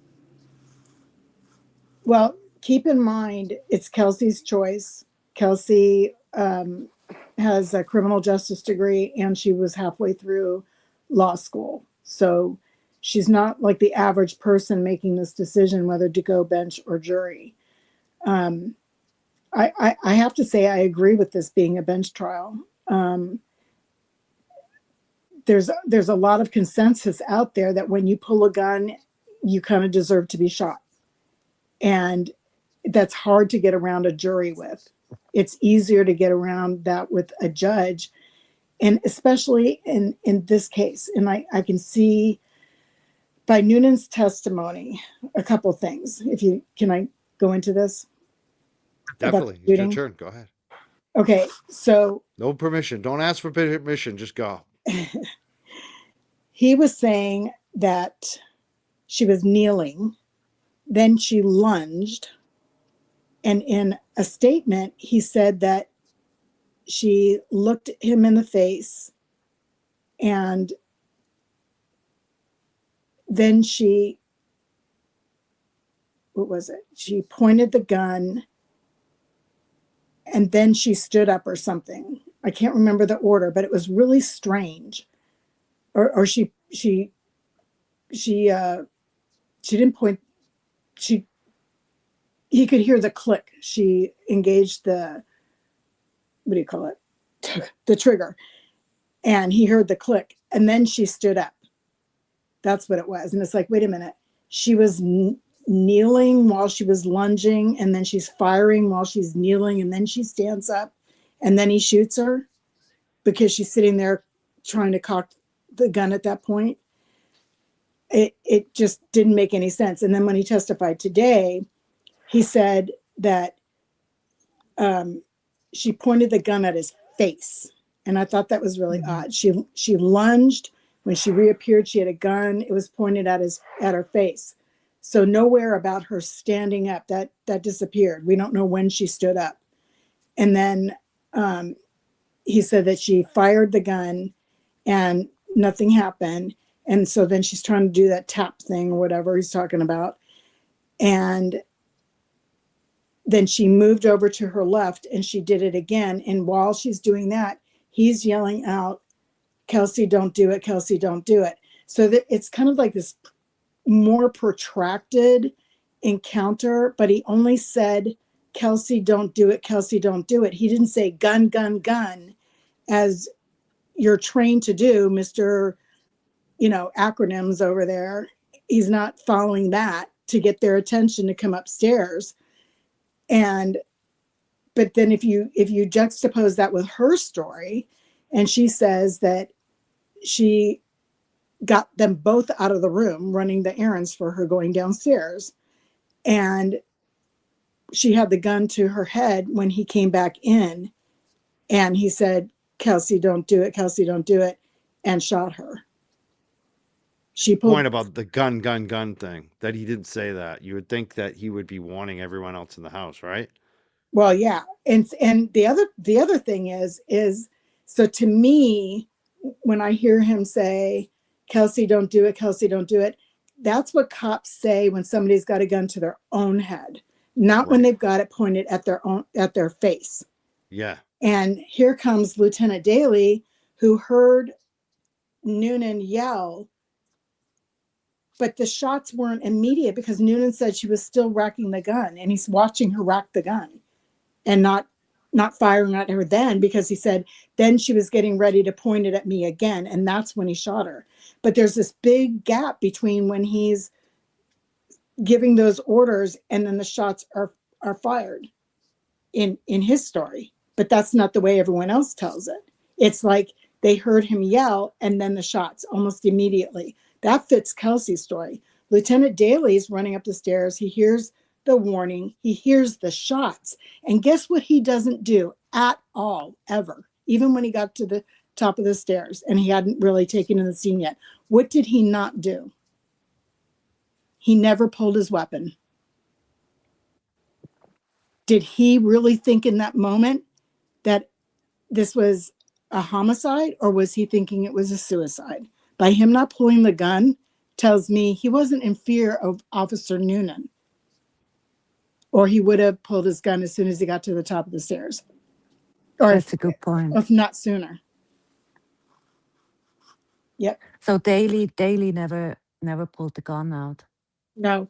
well, keep in mind it's Kelsey's choice. Kelsey has a criminal justice degree and she was halfway through law school. So she's not like the average person making this decision whether to go bench or jury. Um, I have to say I agree with this being a bench trial. there's a lot of consensus out there that when you pull a gun, you kind of deserve to be shot. And that's hard to get around a jury with. It's easier to get around that with a judge. And especially in this case, and I can see by Noonan's testimony, a couple things. Can I go into this? Definitely. It's your turn. Go ahead. Okay, so no permission. Don't ask for permission. Just go. He was saying that she was kneeling, then she lunged, and in a statement, he said that she looked him in the face, and then she pointed the gun, and then she stood up or something. I can't remember the order, but it was really strange. Or she didn't point. He could hear the click. She engaged the, what do you call it? The trigger. And he heard the click, and then she stood up. That's what it was. And it's like, wait a minute. She was kneeling while she was lunging, and then she's firing while she's kneeling, and then she stands up, and then he shoots her because she's sitting there trying to cock the gun at that point. It just didn't make any sense. And then when he testified today, he said that she pointed the gun at his face. And I thought that was really odd. She lunged. When she reappeared, she had a gun. It was pointed at her face. So nowhere about her standing up. That disappeared. We don't know when she stood up. And then he said that she fired the gun and nothing happened. And so then she's trying to do that tap thing or whatever he's talking about. And then she moved over to her left and she did it again. And while she's doing that, he's yelling out, "Kelsey, don't do it. Kelsey, don't do it." So that it's kind of like this more protracted encounter, but he only said, "Kelsey, don't do it. Kelsey, don't do it." He didn't say gun, gun, gun, as you're trained to do, Mr. Acronyms over there. He's not following that to get their attention to come upstairs. But then if you juxtapose that with her story, and she says that she got them both out of the room running the errands for her going downstairs, and she had the gun to her head when he came back in, and he said, "Kelsey, don't do it. Kelsey, don't do it," and shot her. She pulled point about the gun thing, that he didn't say that. You would think that he would be warning everyone else in the house, right? Well, yeah. And the other thing is so to me, when I hear him say, "Kelsey, don't do it. Kelsey, don't do it," that's what cops say when somebody's got a gun to their own head, not when they've got it pointed at their face. Yeah. And here comes Lieutenant Daly, who heard Noonan yell, but the shots weren't immediate because Noonan said she was still racking the gun, and he's watching her rack the gun and not firing at her then, because he said then she was getting ready to point it at me again, and that's when he shot her. But there's this big gap between when he's giving those orders and then the shots are fired in his story. But that's not the way everyone else tells it. It's like they heard him yell and then the shots almost immediately. That fits Kelsey's story. Lieutenant Daly's running up the stairs. He hears the warning. He hears the shots. And guess what he doesn't do at all, ever, even when he got to the top of the stairs and he hadn't really taken in the scene yet. What did he not do? He never pulled his weapon. Did he really think in that moment that this was a homicide, or was he thinking it was a suicide? By him not pulling the gun tells me he wasn't in fear of Officer Noonan, or he would have pulled his gun as soon as he got to the top of the stairs. Or That's a good point. If not sooner. Yep. So Daly never pulled the gun out. No.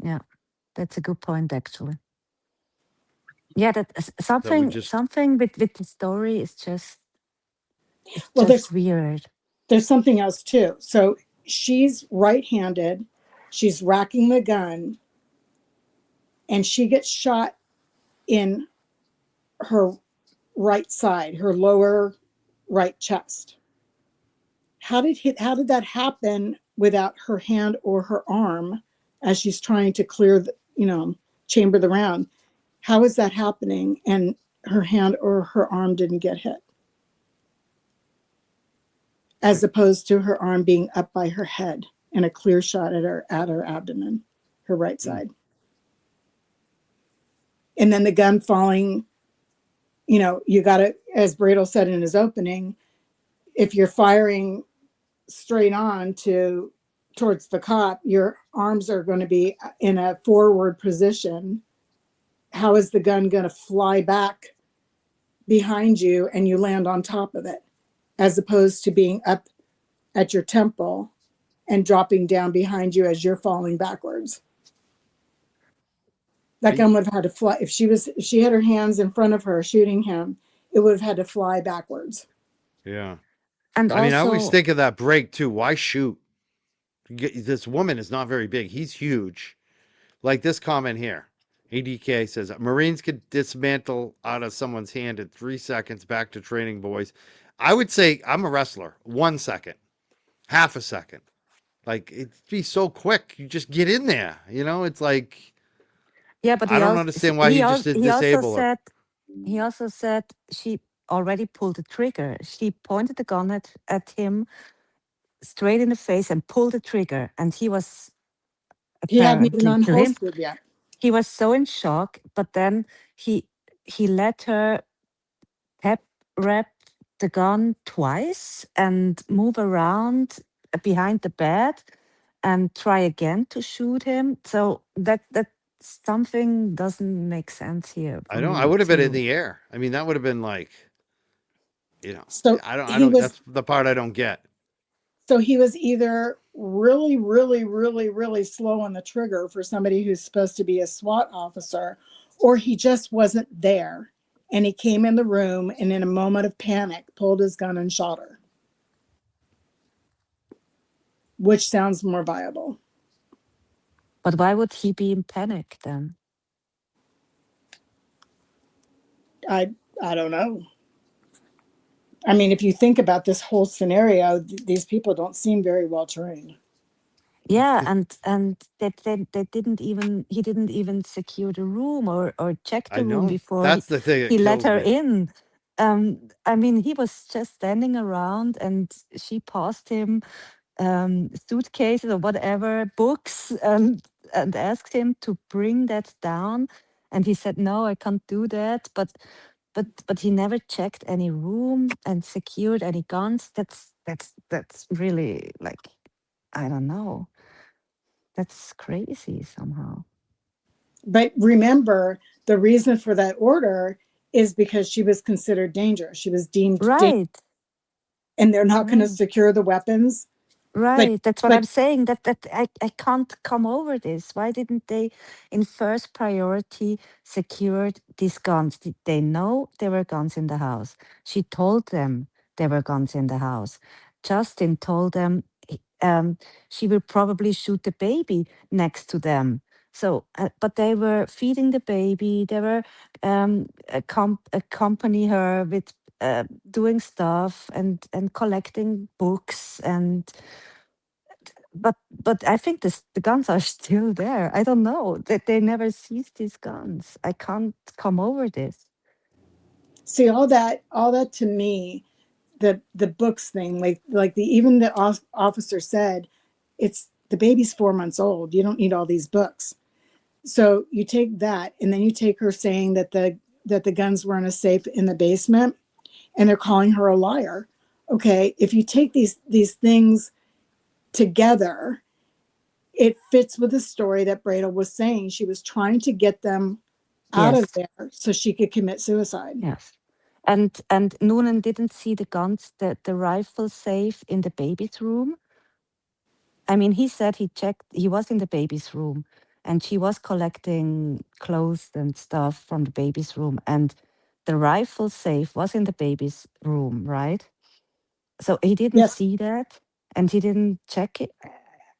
Yeah, that's a good point, actually. Yeah, that something with the story is just weird. there's something else too. So she's right-handed, she's racking the gun, and she gets shot in her right side, her lower right chest. How did that happen without her hand or her arm as she's trying to clear the, chamber the round? How is that happening and her hand or her arm didn't get hit? As opposed to her arm being up by her head and a clear shot at her abdomen, her right side. And then the gun falling, you got to, as Bradel said in his opening, if you're firing straight on towards the cop, your arms are going to be in a forward position. How is the gun going to fly back behind you and you land on top of it, as opposed to being up at your temple and dropping down behind you as you're falling backwards? That gun would have had to fly. If she had her hands in front of her shooting him, it would have had to fly backwards. Yeah. And I mean, I always also, think of that break too. Why shoot? This woman is not very big. He's huge. Like this comment here. ADK says Marines could dismantle out of someone's hand in 3 seconds. Back to training, boys. I would say I'm a wrestler. 1 second, half a second. Like it'd be so quick. You just get in there. It's like yeah, but I don't understand why he just didn't disable her. he also said she already pulled the trigger. She pointed the gun at him straight in the face and pulled the trigger, and he was He hadn't even apparently to him, unholstered yet. he was so in shock. But then he let her tap wrap the gun twice and move around behind the bed and try again to shoot him. So that something doesn't make sense here I for don't. I me would have been in too. the air. I mean, that would have been like, So I don't. I he don't. was That's the part I don't get. so he was either really, really, really, really slow on the trigger for somebody who's supposed to be a SWAT officer, or he just wasn't there. And he came in the room and in a moment of panic, pulled his gun and shot her. Which sounds more viable? But why would he be in panic then? I don't know. I mean, if you think about this whole scenario, these people don't seem very well trained. Yeah, and they didn't even he didn't even secure the room or check I the room know. before That's the thing that he let kills her me. in. I mean, he was just standing around, and she passed him suitcases or whatever, books, and asked him to bring that down, and he said, "No, I can't do that." But he never checked any room and secured any guns. That's really like, I don't know. That's crazy somehow. But remember, the reason for that order is because she was considered dangerous. She was deemed dangerous, Right. and they're not going to Right. secure the weapons. But Right. That's what but I'm saying. I can't come over this. Why didn't they, in first priority, secured these guns? Did they know there were guns in the house? She told them there were guns in the house. Justin told them she will probably shoot the baby next to them. So, but they were feeding the baby. They were accompany her with doing stuff and collecting books and but I think the guns are still there. I don't know that they never seized these guns. I can't come over this. see, all that to me, the books thing, like even the officer said, it's the baby's 4 months old. You don't need all these books. So you take that, and then you take her saying that the guns were in a safe in the basement, and they're calling her a liar. Okay, if you take these things together, it fits with the story that Bradel was saying. She was trying to get them out of Yes, there so she could commit suicide. yes. And Noonan didn't see the guns, the rifle safe in the baby's room. I mean, he said he checked. He was in the baby's room, and she was collecting clothes and stuff from the baby's room, and the rifle safe was in the baby's room, right? So he didn't Yes. see that, and he didn't check it.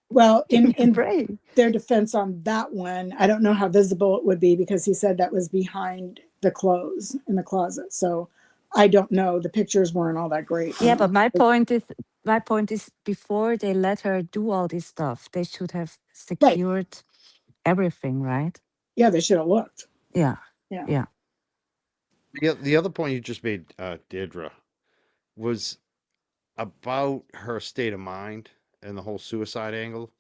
Well, Give me a in break. their defense on that one, I don't know how visible it would be because he said that was behind the clothes in the closet. So I don't know. The pictures weren't all that great. Yeah, but my point is, before they let her do all this stuff, they should have Right. secured everything, right? Yeah, they should have looked. Yeah. Yeah. Yeah. The other point you just made, Deidre, was about her state of mind and the whole suicide angle.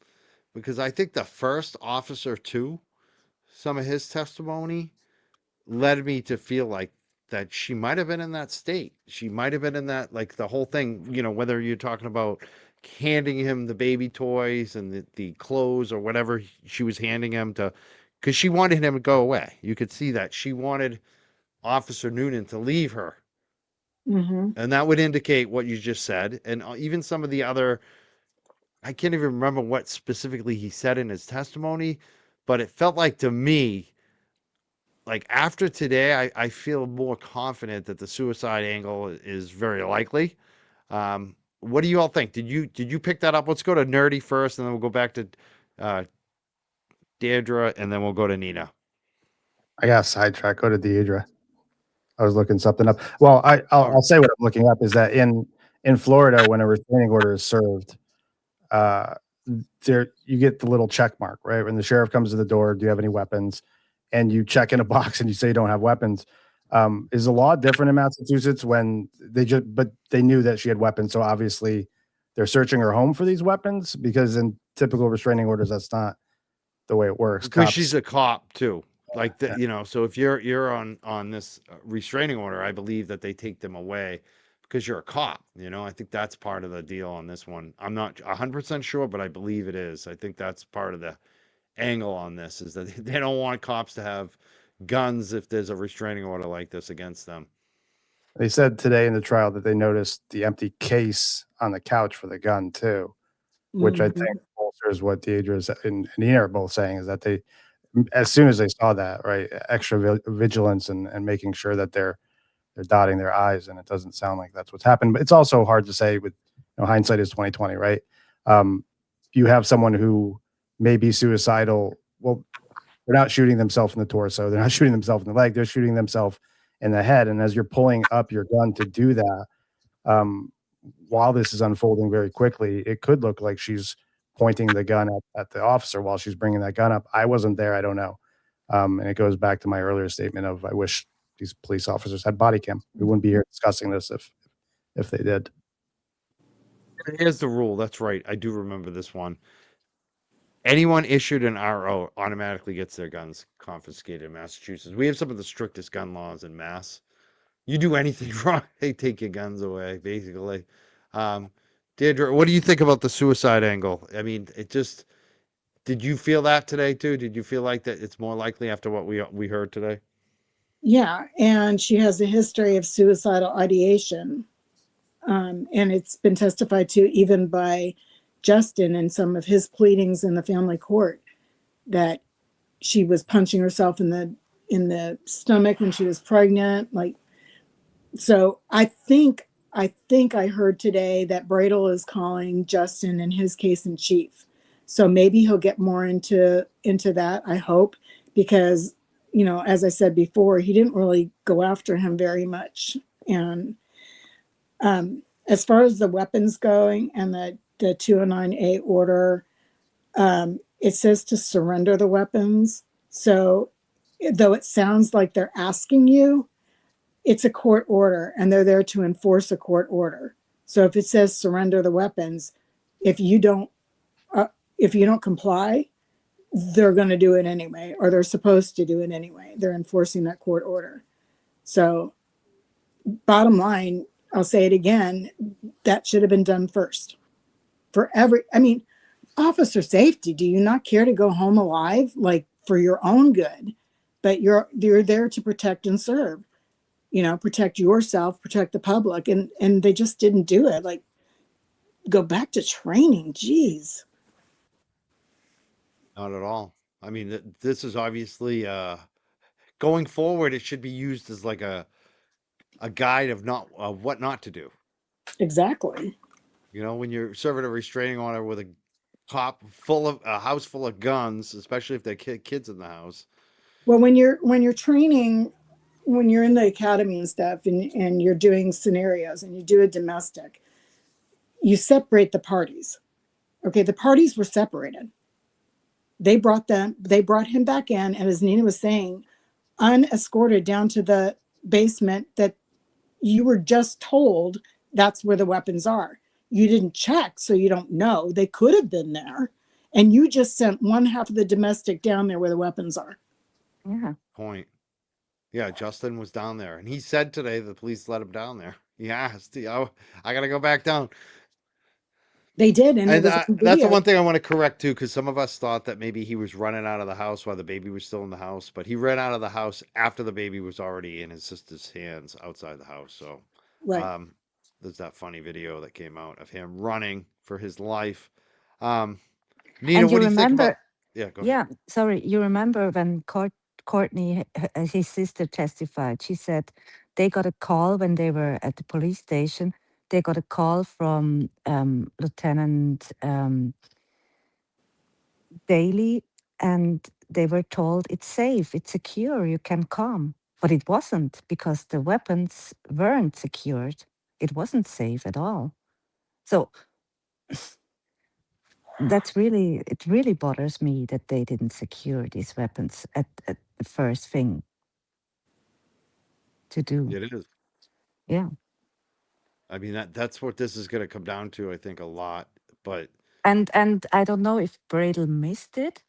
Because I think the first officer, too, some of his testimony led me to feel like that she might have been in that state. She might have been in that, like the whole thing, whether you're talking about handing him the baby toys and the clothes or whatever she was handing him to, because she wanted him to go away. You could see that she wanted Officer Noonan to leave her. Mm-hmm. And that would indicate what you just said. And even some of the other, I can't even remember what specifically he said in his testimony, but it felt like to me, like after today, I feel more confident that the suicide angle is very likely. What do you all think? Did you pick that up? Let's go to Nerdy first, and then we'll go back to uh, Deirdre, and then we'll go to Nina. I got sidetracked. Go to Deidre. I was looking something up. Well, I'll say what I'm looking up is that in Florida, when a restraining order is served, uh, there you get the little check mark, right? When the sheriff comes to the door, do you have any weapons? And you check in a box and you say you don't have weapons. Is the law different in Massachusetts when but they knew that she had weapons, so obviously they're searching her home for these weapons? Because in typical restraining orders, that's not the way it works. Because Cops, she's a cop too. Like yeah. so if you're on this restraining order, I believe that they take them away because you're a cop. I think that's part of the deal on this one. I'm not 100% sure, but I believe it is. I think that's part of the angle on this is that they don't want cops to have guns if there's a restraining order like this against them. They said today in the trial that they noticed the empty case on the couch for the gun too, which I Mm-hmm. think bolsters what Deidre and Nina are both saying, is that they, as soon as they saw that, right, extra vigilance and making sure that they're dotting their I's, and it doesn't sound like that's what's happened. But it's also hard to say with hindsight is 2020, right? You have someone who may be suicidal. Well, they're not shooting themselves in the torso. They're not shooting themselves in the leg. They're shooting themselves in the head. And as you're pulling up your gun to do that, while this is unfolding very quickly, it could look like she's pointing the gun at the officer while she's bringing that gun up. I wasn't there. I don't know. And it goes back to my earlier statement of I wish these police officers had body cam. We wouldn't be here discussing this if they did. Here's the rule. That's right. I do remember this one. Anyone issued an RO automatically gets their guns confiscated in Massachusetts. We have some of the strictest gun laws in Mass. You do anything wrong, they take your guns away, basically. Deirdre, what do you think about the suicide angle? I mean, did you feel that today too? Did you feel like that it's more likely after what we heard today? Yeah, and she has a history of suicidal ideation. And it's been testified to even by Justin in some of his pleadings in the family court that she was punching herself in the stomach when she was pregnant. So I think I heard today that Bradel is calling Justin in his case in chief. So maybe he'll get more into that, I hope, because as I said before, he didn't really go after him very much. And as far as the weapons going and the 209A order, it says to surrender the weapons. So though it sounds like they're asking you, it's a court order and they're there to enforce a court order. So if it says surrender the weapons, if you don't comply, they're going to do it anyway, or they're supposed to do it anyway. They're enforcing that court order. So bottom line, I'll say it again, that should have been done first. Officer safety, do you not care to go home alive, like for your own good? But you're there to protect and serve, protect yourself, protect the public. And they just didn't do it. Like, go back to training. Geez. Not at all. I mean, this is obviously going forward. It should be used as like a guide of what not to do. Exactly. You know, when you're serving a restraining order with a cop full of a house full of guns, especially if they're kids in the house. Well, when you're training, when you're in the academy and stuff, and you're doing scenarios and you do a domestic, you separate the parties. Okay, the parties were separated. They brought him back in, and as Nina was saying, unescorted down to the basement that you were just told that's where the weapons are. You didn't check, so you don't know. They could have been there. And you just sent one half of the domestic down there where the weapons are. Yeah. Point. Yeah, Justin was down there, and he said today the police let him down there. He asked, I got to go back down. They did, and it And was on that's the video. one thing I want to correct too, because some of us thought that maybe he was running out of the house while the baby was still in the house, but he ran out of the house after the baby was already in his sister's hands outside the house. So, Right. um, there's that funny video that came out of him running for his life. Um, Nina, And what you do you think about? remember, Yeah, go ahead. yeah, sorry, you remember when Courtney, his sister, testified? She said they got a call when they were at the police station. They got a call from Lieutenant Daly, and they were told it's safe, it's secure, you can come. But it wasn't, because the weapons weren't secured. It wasn't safe at all. So it really bothers me that they didn't secure these weapons at the first thing to do. It is. Yeah. I mean that's what this is going to come down to. I think a lot, but And I don't know if Bradle missed it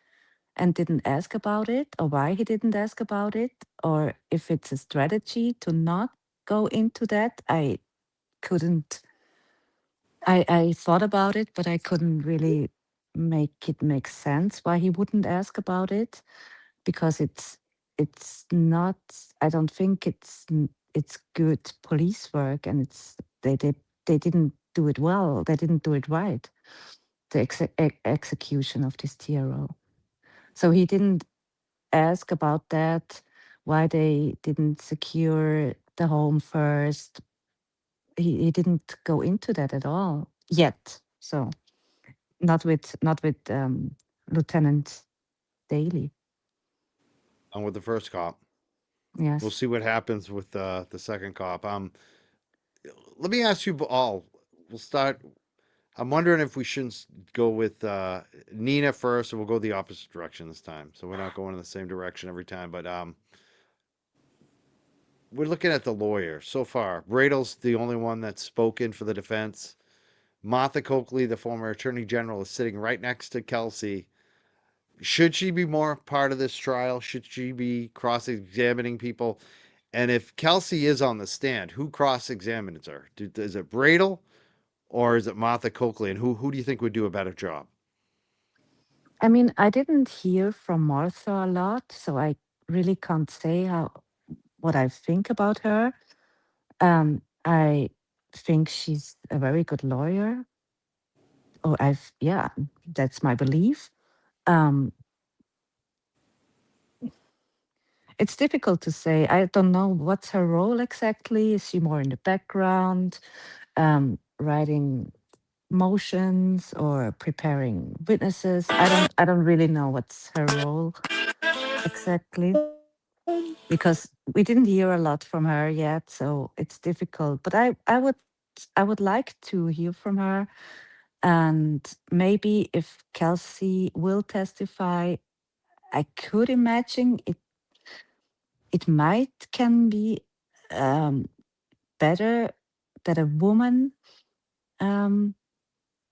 and didn't ask about it, or why he didn't ask about it, or if it's a strategy to not go into that. Couldn't I thought about it, but I couldn't really make it make sense why he wouldn't ask about it, because it's not, I don't think it's good police work, and they didn't do it well. They didn't do it right, the execution of this TRO. So he didn't ask about that, why they didn't secure the home first. He didn't go into that at all yet. So not with Lieutenant Daly. I'm with the first cop. We'll Yes. see what happens with the second cop. Let me ask you all. We'll start. I'm wondering if we shouldn't go with Nina first, or we'll go the opposite direction this time. So we're not going in the same direction every time. But we're looking at the lawyer so far. Bradle's the only one that's spoken for the defense. Martha Coakley, the former attorney general, is sitting right next to Kelsey. Should she be more part of this trial? Should she be cross-examining people? And if Kelsey is on the stand, who cross-examines her? Is it Bradle or is it Martha Coakley? And who do you think would do a better job? I mean, I didn't hear from Martha a lot, so I really can't say what I think about her. I think she's a very good lawyer. Or yeah, that's my belief. Um, it's difficult to say. I don't know what's her role exactly. Is she more in the background, writing motions or preparing witnesses? I don't really know what's her role exactly, because we didn't hear a lot from her yet, so it's difficult. But I would like to hear from her, and maybe if Kelsey will testify, I could imagine it might can be um, better that a woman um,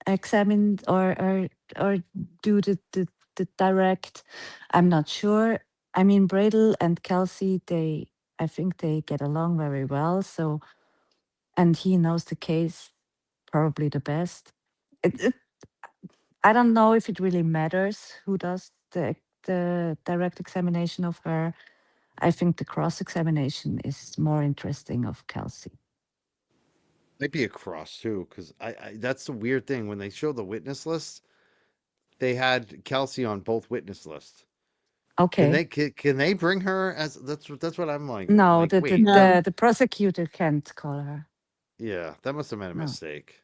examine or do the direct. I'm not sure. I mean, Bradle and Kelsey, I think they get along very well. So, and he knows the case probably the best. It, I don't know if it really matters who does the direct examination of her. I think the cross examination is more interesting of Kelsey. Might be a cross too, because that's the weird thing. When they show the witness list, they had Kelsey on both witness lists. Okay. Can they bring her as that's what I'm like. I'm No, like, the the wait, No. the, the prosecutor can't call her. Yeah, that must have been a No. mistake.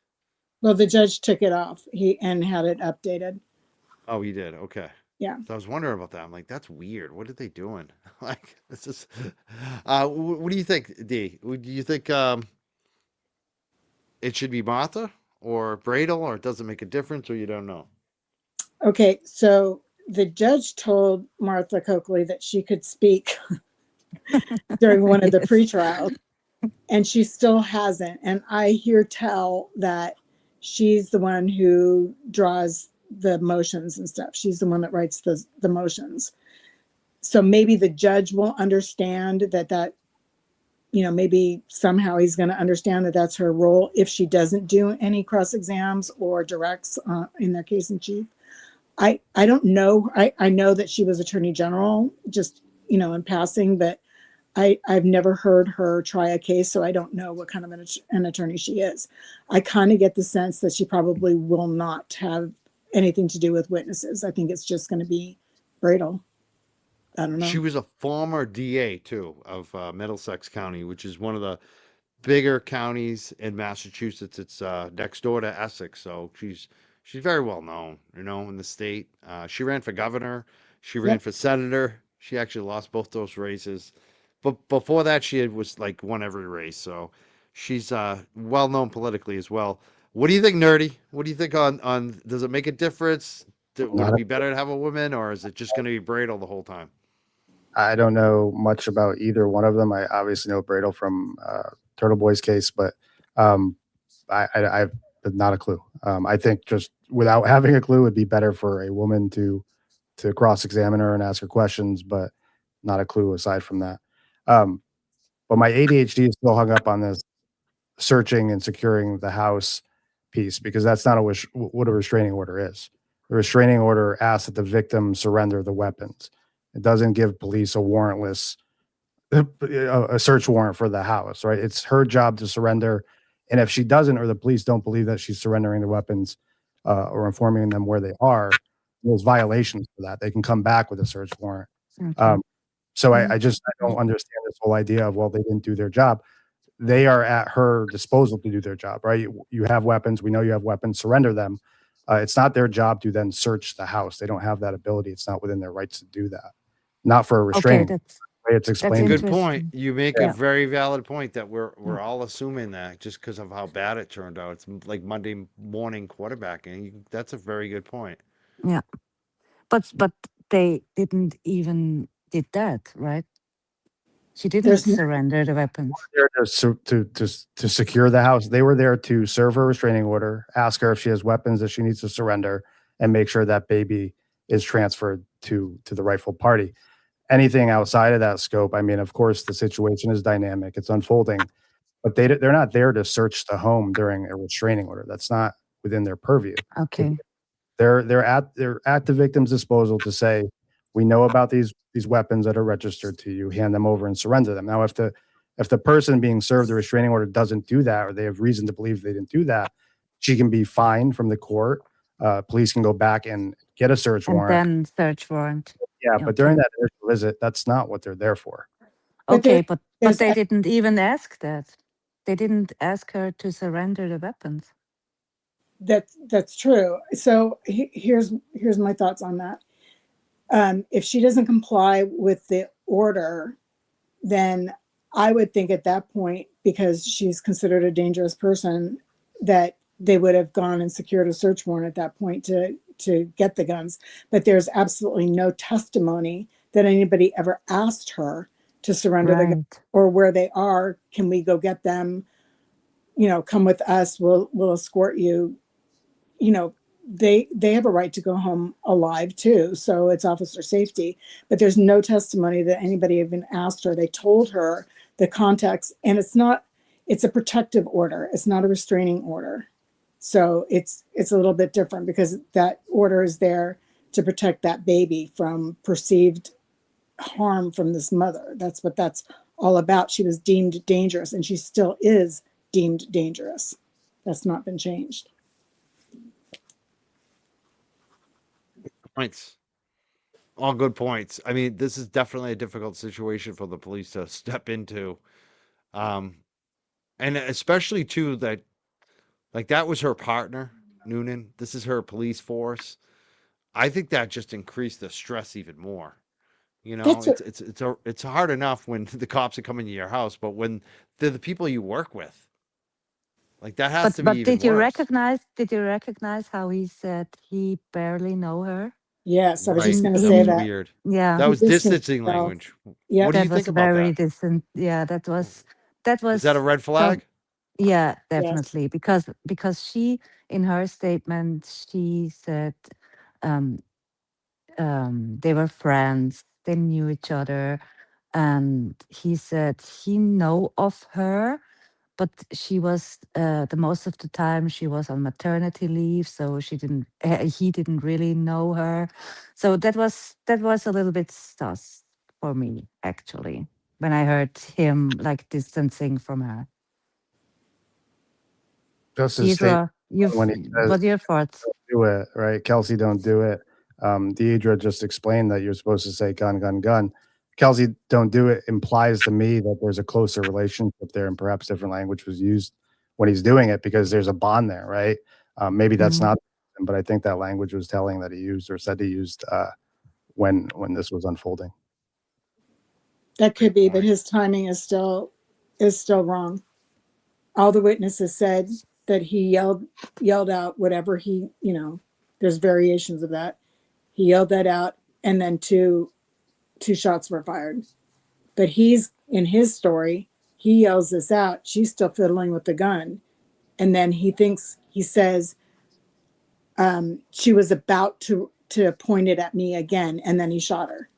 Well, the judge took it off. And had it updated. Oh, you did. Okay. Yeah. So I was wondering about that. I'm like, that's weird. What are they doing? Like, this is. What do you think, D? Do you think it should be Martha or Bradel, or it doesn't make a difference, or you don't know? Okay. So the judge told Martha Coakley that she could speak during one of the Yes. pretrials, and she still hasn't. And I hear tell that she's the one who draws the motions and stuff. She's the one that writes the motions. So maybe the judge will understand that maybe somehow he's going to understand that that's her role if she doesn't do any cross exams or directs in their case in chief. I don't know. I know that she was attorney general, just in passing, but I've never heard her try a case, so I don't know what kind of an attorney she is. I kind of get the sense that she probably will not have anything to do with witnesses. I think it's just going to be Bradel. I don't She know. was a former DA too of Middlesex County, which is one of the bigger counties in Massachusetts. It's next door to Essex, so she's very well known, in the state. She ran for governor. She ran Yep. for senator. She actually lost both those races, but before that, was like won every race. So she's well known politically as well. What do you think, Nerdy? What do you think on? Does it make a difference? Would it Not, be better to have a woman, or is it just going to be Bradle the whole time? I don't know much about either one of them. I obviously know Bradle from Turtle Boy's case, but um, I've not a clue. I think just without having a clue, it'd be better for a woman to cross examine her and ask her questions, but not a clue aside from that. Um, but my ADHD is still hung up on this searching and securing the house piece because that's not what a restraining order is. The restraining order asks that the victim surrender the weapons. It doesn't give police a warrantless a search warrant for the house, right? It's her job to surrender, and if she doesn't, or the police don't believe that she's surrendering the weapons or informing them where they are, there's violations for that. They can come back with a search warrant. Okay. Um, so Mhm. I don't understand this whole idea of, well, they didn't do their job. They are at her disposal to do their job, right? You have weapons. We know you have weapons. Surrender them. It's not their job to then search the house. They don't have that ability. It's not within their rights to do that. Not for a Okay, restraining. that's Way it's It's a explained. good point. interesting. You make a Yeah. Yeah. very valid point that we're Yeah. all assuming that just because of how bad it turned out. It's like Monday morning quarterbacking. That's a very good point. Yeah. But they didn't even did that, right? She didn't There's surrender the weapons. There to secure the house. They were there to serve her restraining order, ask her if she has weapons that she needs to surrender, and make sure that baby is transferred to the rightful party. Anything outside of that scope, I mean, of course, the situation is dynamic, it's unfolding, but they're not there to search the home during a restraining order. That's not within their purview. Okay. They're at the victim's disposal to say, we know about these weapons that are registered to you, hand them over and surrender them. Now, if the person being served the restraining order doesn't do that, or they have reason to believe they didn't do that, she can be fined from the court. Police can go back and get a search And warrant. then search warrant. Yeah, but during Okay. that initial visit, that's not what they're there for. but Okay, there, but there's they didn't even ask that. They didn't ask her to surrender the weapons. that's true. So here's my thoughts on that. If she doesn't comply with the order, then I would think at that point, because she's considered a dangerous person, that they would have gone and secured a search warrant at that point to get the guns. But there's absolutely no testimony that anybody ever asked her to surrender the guns Right. or where they are. Can we go get them? Come with us. We'll escort you. They have a right to go home alive too, so it's officer safety. But there's no testimony that anybody even asked her. They told her the context, and it's a protective order. It's not a restraining order. So it's a little bit different because that order is there to protect that baby from perceived harm from this mother. That's what that's all about. She was deemed dangerous, and she still is deemed dangerous. That's not been changed. Points. All good points. I mean, this is definitely a difficult situation for the police to step into. Um, And especially too that like that was her partner, Noonan. This is her police force. I think that just increased the stress even more. You know, That's what, it's hard enough when the cops are coming to your house, but when they're the people you work with, like that has to be But even worse. did you recognize how he said he barely know her? yes, I was just Right. going to That say was He that. weird. yeah, That He was distanced distancing himself. language. What Yep. do you that think was about very that? distant. Yeah, that Is that a was red so flag? yeah, Yes. definitely. Because she in her statement she said um they were friends, they knew each other, and he said he know of her, but she was the most of the time she was on maternity leave, so he didn't really know her. So that was a little bit sus for me actually when I heard him like distancing from her. Just his statement Deidre, you've when he says, what are your thoughts? "Do it," right? Kelsey, don't do it. Deidre just explained that you're supposed to say gun, gun, gun. Kelsey, don't do it implies to me that there's a closer relationship there and perhaps different language was used when he's doing it because there's a bond there, right? Maybe that's Mhm. not, but I think that language was telling that he used or said he used when this was unfolding. That could Great be, but point. his timing is still wrong. All the witnesses said that he yelled out whatever he, there's variations of that. He yelled that out, and then two shots were fired. But he's in his story, he yells this out. She's still fiddling with the gun, and then he says she was about to point it at me again, and then he shot her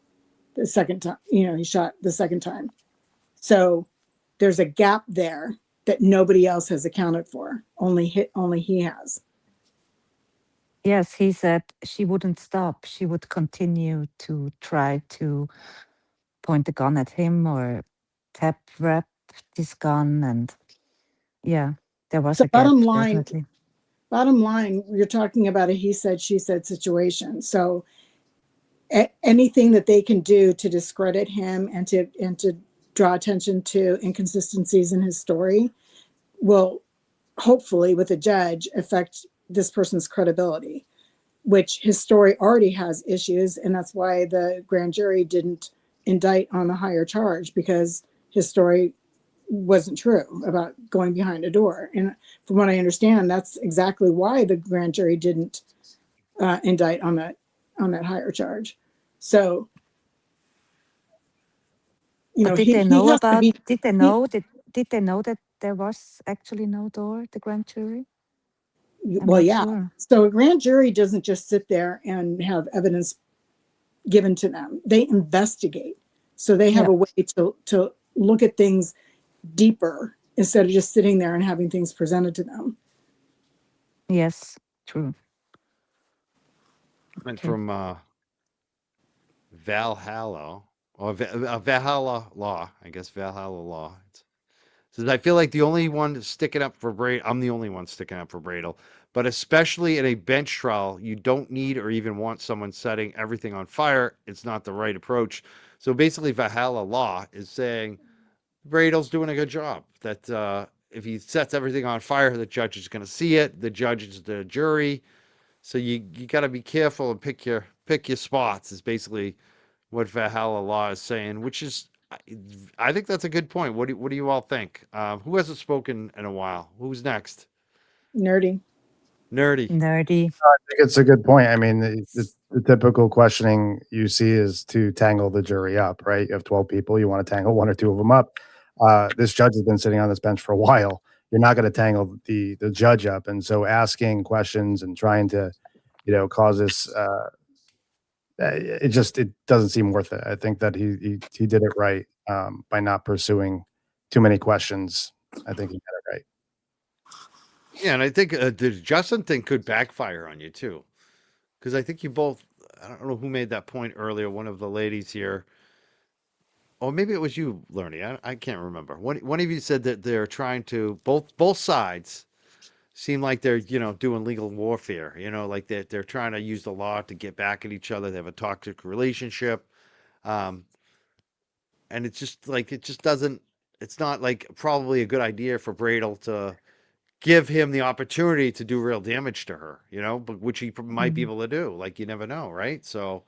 the second time. He shot the second time. So there's a gap there that nobody else has accounted for. Only he has. Yes, he said she wouldn't stop. She would continue to try to point the gun at him or tap wrap this gun. And yeah, there was So a gap, definitely. bottom line, you're talking about a he said she said situation. So anything that they can do to discredit him and to draw attention to inconsistencies in his story will hopefully with a judge affect this person's credibility, which his story already has issues, and that's why the grand jury didn't indict on the higher charge, because his story wasn't true about going behind a door. And from what I understand, that's exactly why the grand jury didn't indict on that higher charge. So But did they he know has to about, be. He, did they know that there was actually no door, the grand jury? I'm well, not yeah. sure. So a grand jury doesn't just sit there and have evidence given to them. They investigate. So they have Yeah. a way to look at things deeper instead of just sitting there and having things presented to them. Yes, true. Went Okay. from Valhalla or Valhalla Law, I guess Valhalla Law. Says I feel like the only one sticking up for Braid. I'm the only one sticking up for Bradel, but especially in a bench trial, you don't need or even want someone setting everything on fire. It's not the right approach. So basically, Valhalla Law is saying Bradel's doing a good job. That if he sets everything on fire, the judge is going to see it. The judge is the jury. So you got to be careful and pick your spots. Is basically what Valhalla Law is saying, which is, I think that's a good point. What do you all think? Who hasn't spoken in a while? Who's next? Nerdy. Nerdy. Nerdy. I think it's a good point. I mean, the typical questioning you see is to tangle the jury up, right? You have 12 people, you want to tangle one or two of them up. This judge has been sitting on this bench for a while. You're not going to tangle the judge up, and so asking questions and trying to, cause this. It doesn't seem worth it. I think that he did it right by not pursuing too many questions. I think he got it right. Yeah, and I think the Justin thing could backfire on you too, because I think you both. I don't know who made that point earlier. One of the ladies here, or maybe it was you, Lerny. I can't remember. One of you said that they're trying to both sides seem like they're doing legal warfare. Like they're trying to use the law to get back at each other. They have a toxic relationship, um, and it's just like it just doesn't. it's not like probably a good idea for Bradel to give him the opportunity to do real damage to her, but which he might be Mhm. able to do. Like you never know, right? So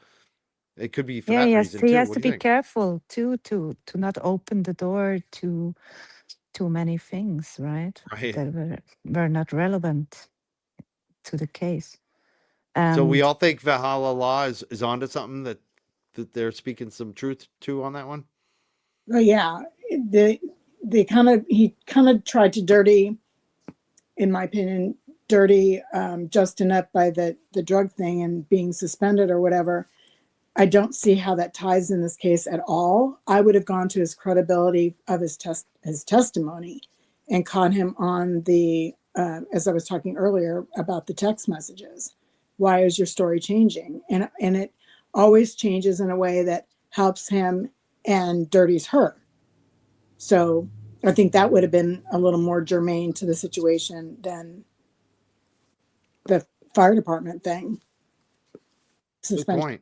it could be for Yeah, that reason he too. has What to do you be think? careful too to not open the door to too many things, right? Right. That were not relevant to the case. So we And all think Valhalla Law is onto something that they're speaking some truth to on that one. Oh yeah, he kind of tried to dirty, in my opinion, dirty Justin up by the drug thing and being suspended or whatever. I don't see how that ties in this case at all. I would have gone to his credibility of his testimony and caught him on the as I was talking earlier about the text messages. Why is your story changing? And it always changes in a way that helps him and dirties her. So I think that would have been a little more germane to the situation than the fire department thing. Good Suspension. point.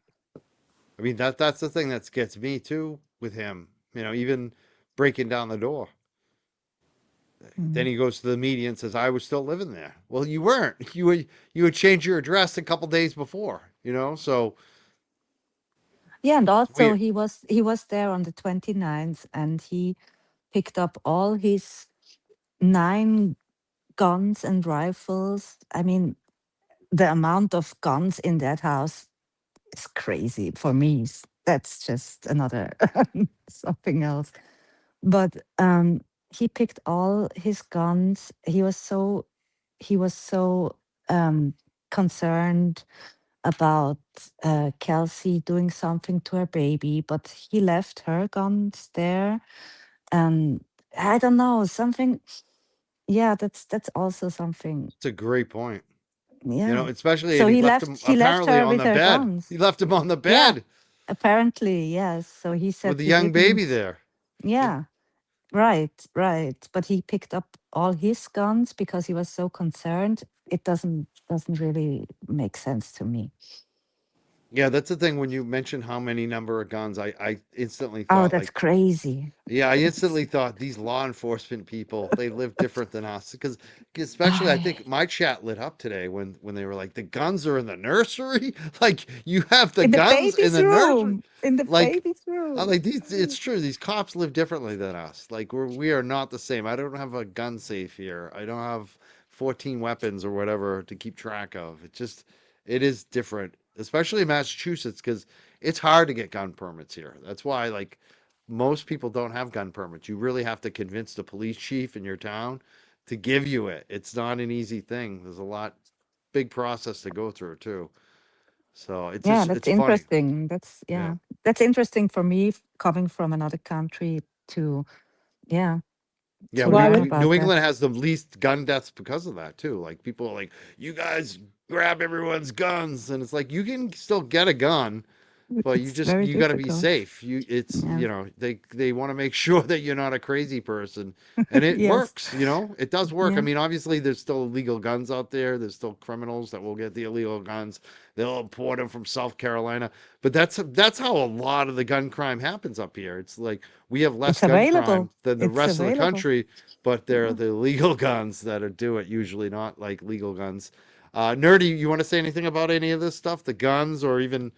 I mean that's the thing that gets me too with him. Even breaking down the door. Then mm, he goes to the media and says, "I was still living there." Well, you weren't. You had changed your address a couple days before. So yeah, and it's also weird. he was there on the 29th, and he picked up all his 9 guns and rifles. I mean, the amount of guns in that house is crazy for me. That's just another something else. But he picked all his guns. He was so um, concerned about Kelsey doing something to her baby, but he left her guns there. And I don't know, something. Yeah, that's also something. It's a great point. Yeah. Especially So and he left him he left apparently her on with the her bed. guns. He left him on the Yeah, bed apparently, yes. So he with said the he young baby didn't. there. Yeah, right, right. But he picked up all his guns because he was so concerned. It doesn't really make sense to me. Yeah, that's the thing. When you mentioned how many number of guns, I instantly Oh, thought that's like, crazy. yeah, I It's, instantly thought these law enforcement people, they live different than us. Because especially I I think my chat lit up today when they were like, the guns are in the nursery. Like you have the in the guns in baby's the nursery. room. In the Like baby's I'm room. like these. It's true. These cops live differently than us. Like we are not the same. I don't have a gun safe here. I don't have 14 weapons or whatever to keep track of. It is different, especially in Massachusetts, because it's hard to get gun permits here. That's why like most people don't have gun permits. You really have to convince the police chief in your town to give you it. It's not an easy thing. There's a big process to go through too. So it's Yeah, just that's it's funny. interesting. Yeah. That's interesting for me coming from another country to yeah, Yeah, to Well, I learn would New about England that. has the least gun deaths because of that too. Like people are like, you guys grab everyone's guns, and it's like you can still get a gun, but It's very you got to be difficult. safe. Yeah. They want to make sure that you're not a crazy person, and it Yes. works. It does work. I Yeah. mean, obviously there's still illegal guns out there. There's still criminals that will get the illegal guns. They'll import them from South Carolina, but that's how a lot of the gun crime happens up here. It's like we have less It's gun crime available. than the It's rest of the available. country, but they're Yeah. the legal guns that are do it usually, not like legal guns. Nerdy, you want to say anything about any of this stuff, the guns, or even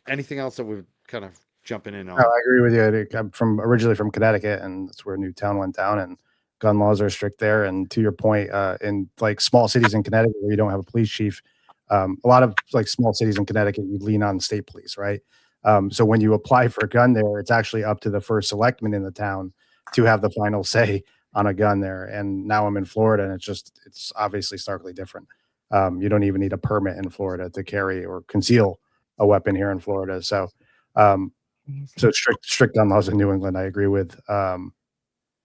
anything else that we're kind of jumping in No, on? I agree with you. I'm originally from Connecticut, and that's where Newtown went down, and gun laws are strict there. And to your point, in like small cities in Connecticut where you don't have a police chief, a lot of like small cities in Connecticut, you lean on state police, right? So when you apply for a gun there, it's actually up to the first selectman in the town to have the final say on a gun there. And now I'm in Florida, and it's obviously starkly different. You don't even need a permit in Florida to carry or conceal a weapon here in Florida. Um, so Amazing. strict gun laws in New England, I agree with.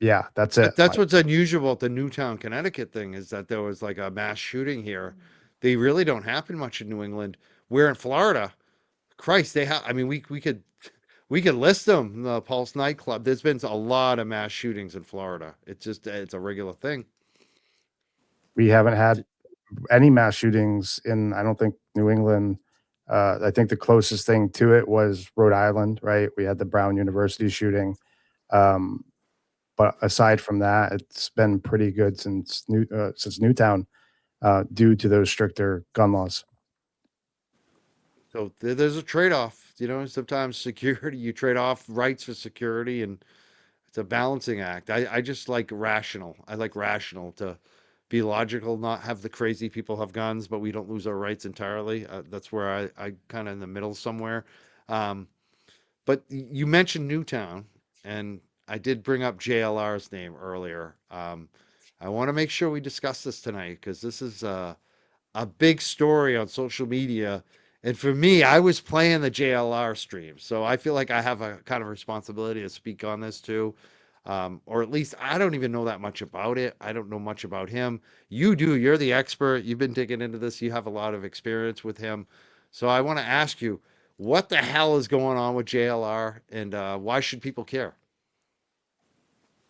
Yeah, that's it. That's what's unusual at the Newtown, Connecticut thing is that there was like a mass shooting here. They really don't happen much in New England. We're in Florida. Christ, they have. I mean, we could list them. The Pulse nightclub. There's been a lot of mass shootings in Florida. It's a regular thing. We haven't had any mass shootings in, I don't think, New England. I think the closest thing to it was Rhode Island, right? We had the Brown University shooting. Um, But aside from that, it's been pretty good since Newtown, due to those stricter gun laws. So there's a trade-off, you know, sometimes security, you trade off rights for security, and it's a balancing act. I just like rational. I like rational to be logical, not have the crazy people have guns, but we don't lose our rights entirely. That's where I kind of in the middle somewhere. Um, but you mentioned Newtown, and I did bring up JLR's name earlier. I want to make sure we discuss this tonight because this is a big story on social media. And for me, I was playing the JLR stream. So I feel like I have a kind of responsibility to speak on this too. Or at least I don't even know that much about it. I don't know much about him. You do. You're the expert. You've been digging into this. You have a lot of experience with him. So I want to ask you, what the hell is going on with JLR and why should people care?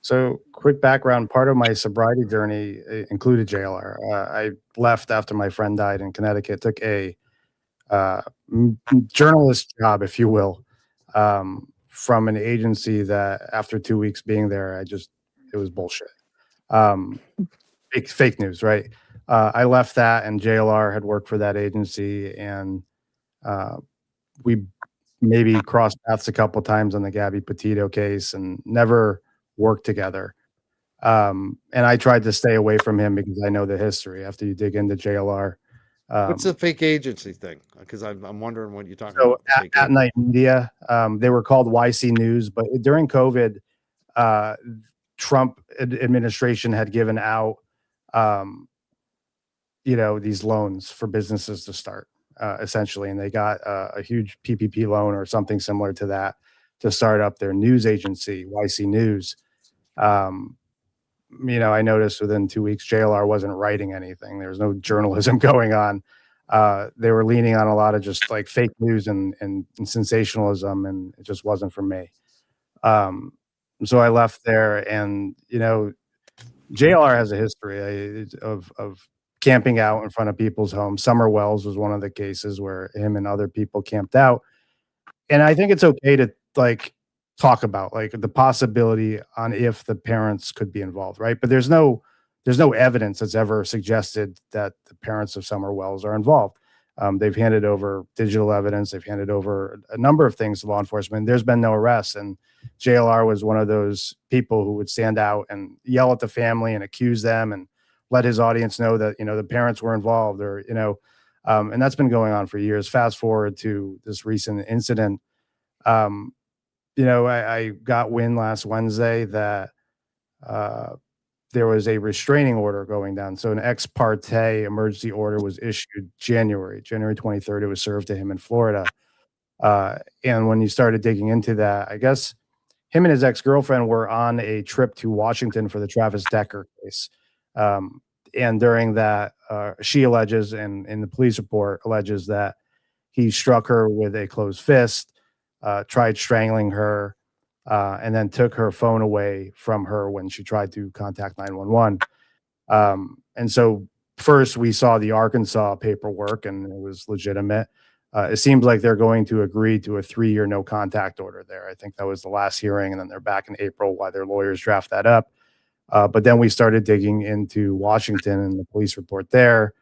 So, quick background, part of my sobriety journey included JLR. I left after my friend died in Connecticut, took a journalist job, if you will, from an agency that after 2 weeks being there, it was bullshit. Fake news, right? I left that, and JLR had worked for that agency, and we maybe crossed paths a couple times on the Gabby Petito case and never worked together. And I tried to stay away from him because I know the history after you dig into JLR. What's the fake agency thing? Because I'm wondering what you're talking So about. at Night Media, they were called YC News, but during COVID, Trump administration had given out, these loans for businesses to start, essentially, and they got a huge PPP loan or something similar to that to start up their news agency, YC News. I noticed within 2 weeks, JLR wasn't writing anything. There was no journalism going on. They were leaning on a lot of just like fake news and sensationalism, and it just wasn't for me. So I left there, and JLR has a history of camping out in front of people's homes. Summer Wells was one of the cases where him and other people camped out, and I think it's okay to talk about the possibility on if the parents could be involved, right? But there's no evidence that's ever suggested that the parents of Summer Wells are involved. They've handed over digital evidence. They've handed over a number of things to law enforcement. There's been no arrests, and JLR was one of those people who would stand out and yell at the family and accuse them and let his audience know that the parents were involved, or and that's been going on for years. Fast forward to this recent incident. I got wind last Wednesday that there was a restraining order going down. So an ex parte emergency order was issued January 23rd. It was served to him in Florida. And when you started digging into that, I guess him and his ex-girlfriend were on a trip to Washington for the Travis Decker case. And during that, she alleges, and in the police report alleges, that he struck her with a closed fist, tried strangling her, and then took her phone away from her when she tried to contact 911. And so first we saw the Arkansas paperwork, and it was legitimate. It seems like they're going to agree to a 3-year no contact order there. I think that was the last hearing, and then they're back in April while their lawyers draft that up. But then we started digging into Washington and the police report there.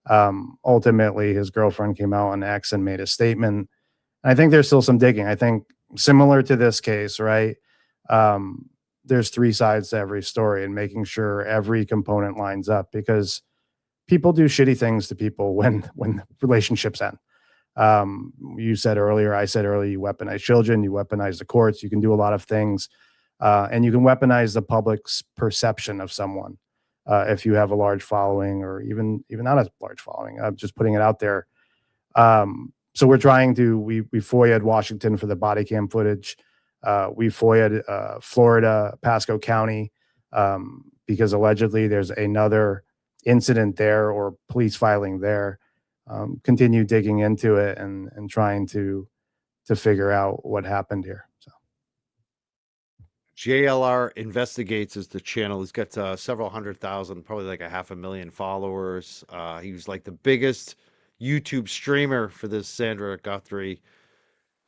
Ultimately, his girlfriend came out on X and made a statement. And I think there's still some digging. I think similar to this case, right? There's 3 sides to every story, and making sure every component lines up, because people do shitty things to people when relationships end. You said earlier, I said earlier, you weaponize children, you weaponize the courts, you can do a lot of things, and you can weaponize the public's perception of someone if you have a large following, or even not a large following. I'm just putting it out there. So we're trying to, we FOIA'd Washington for the body cam footage. We FOIA'd Florida, Pasco County, because allegedly there's another incident there, or police filing there. Continue digging into it and trying to figure out what happened here. So JLR Investigates is the channel. He's got several 100,000, probably like 500,000 followers. He was like the biggest YouTube streamer for this Sandra Guthrie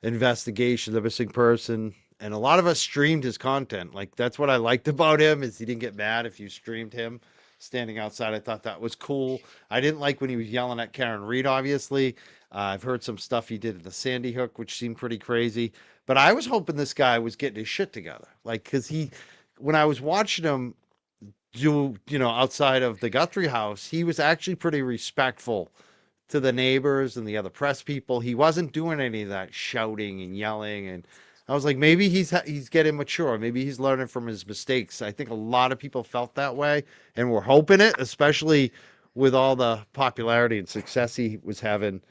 investigation, the missing person. And a lot of us streamed his content. Like that's what I liked about him is he didn't get mad if you streamed him standing outside. I thought that was cool. I didn't like when he was yelling at Karen Reed, obviously. I've heard some stuff he did at the Sandy Hook, which seemed pretty crazy. But I was hoping this guy was getting his shit together. Like, because when I was watching him do, outside of the Guthrie house, he was actually pretty respectful to the neighbors and the other press people. He wasn't doing any of that shouting and yelling. And I was like, maybe he's getting mature. Maybe he's learning from his mistakes. I think a lot of people felt that way and were hoping it, especially with all the popularity and success he was having.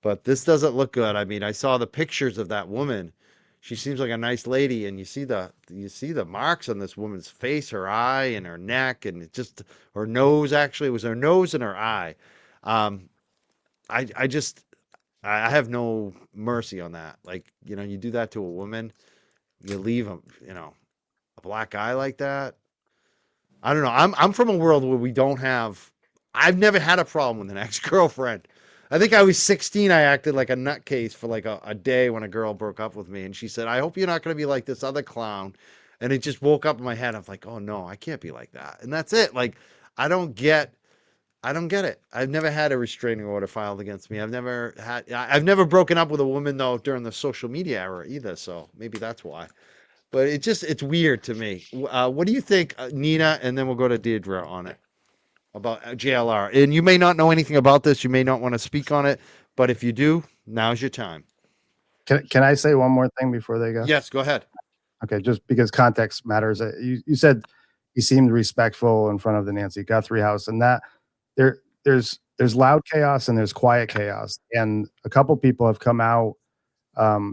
But this doesn't look good. I mean, I saw the pictures of that woman. She seems like a nice lady, and you see the marks on this woman's face, her eye and her neck, and it just her nose. Actually, it was her nose and her eye. Um, I just I have no mercy on that. Like, you do that to a woman, you leave a black eye like that. I don't know. I'm from a world where we don't have. I've never had a problem with an ex-girlfriend. I think I was 16. I acted like a nutcase for like a day when a girl broke up with me, and she said, "I hope you're not going to be like this other clown." And it just woke up in my head. I'm like, "Oh no, I can't be like that." And that's it. Like, I don't get. I don't get it. I've never had a restraining order filed against me. I've never broken up with a woman though during the social media era either. So maybe that's why. But it's weird to me. What do you think, Nina? And then we'll go to Deidre on it about JLR. And you may not know anything about this. You may not want to speak on it. But if you do, now's your time. Can I say one more thing before they go? Yes, go ahead. Okay, just because context matters. You said he seemed respectful in front of the Nancy Guthrie house, and that there's loud chaos and there's quiet chaos, and a couple people have come out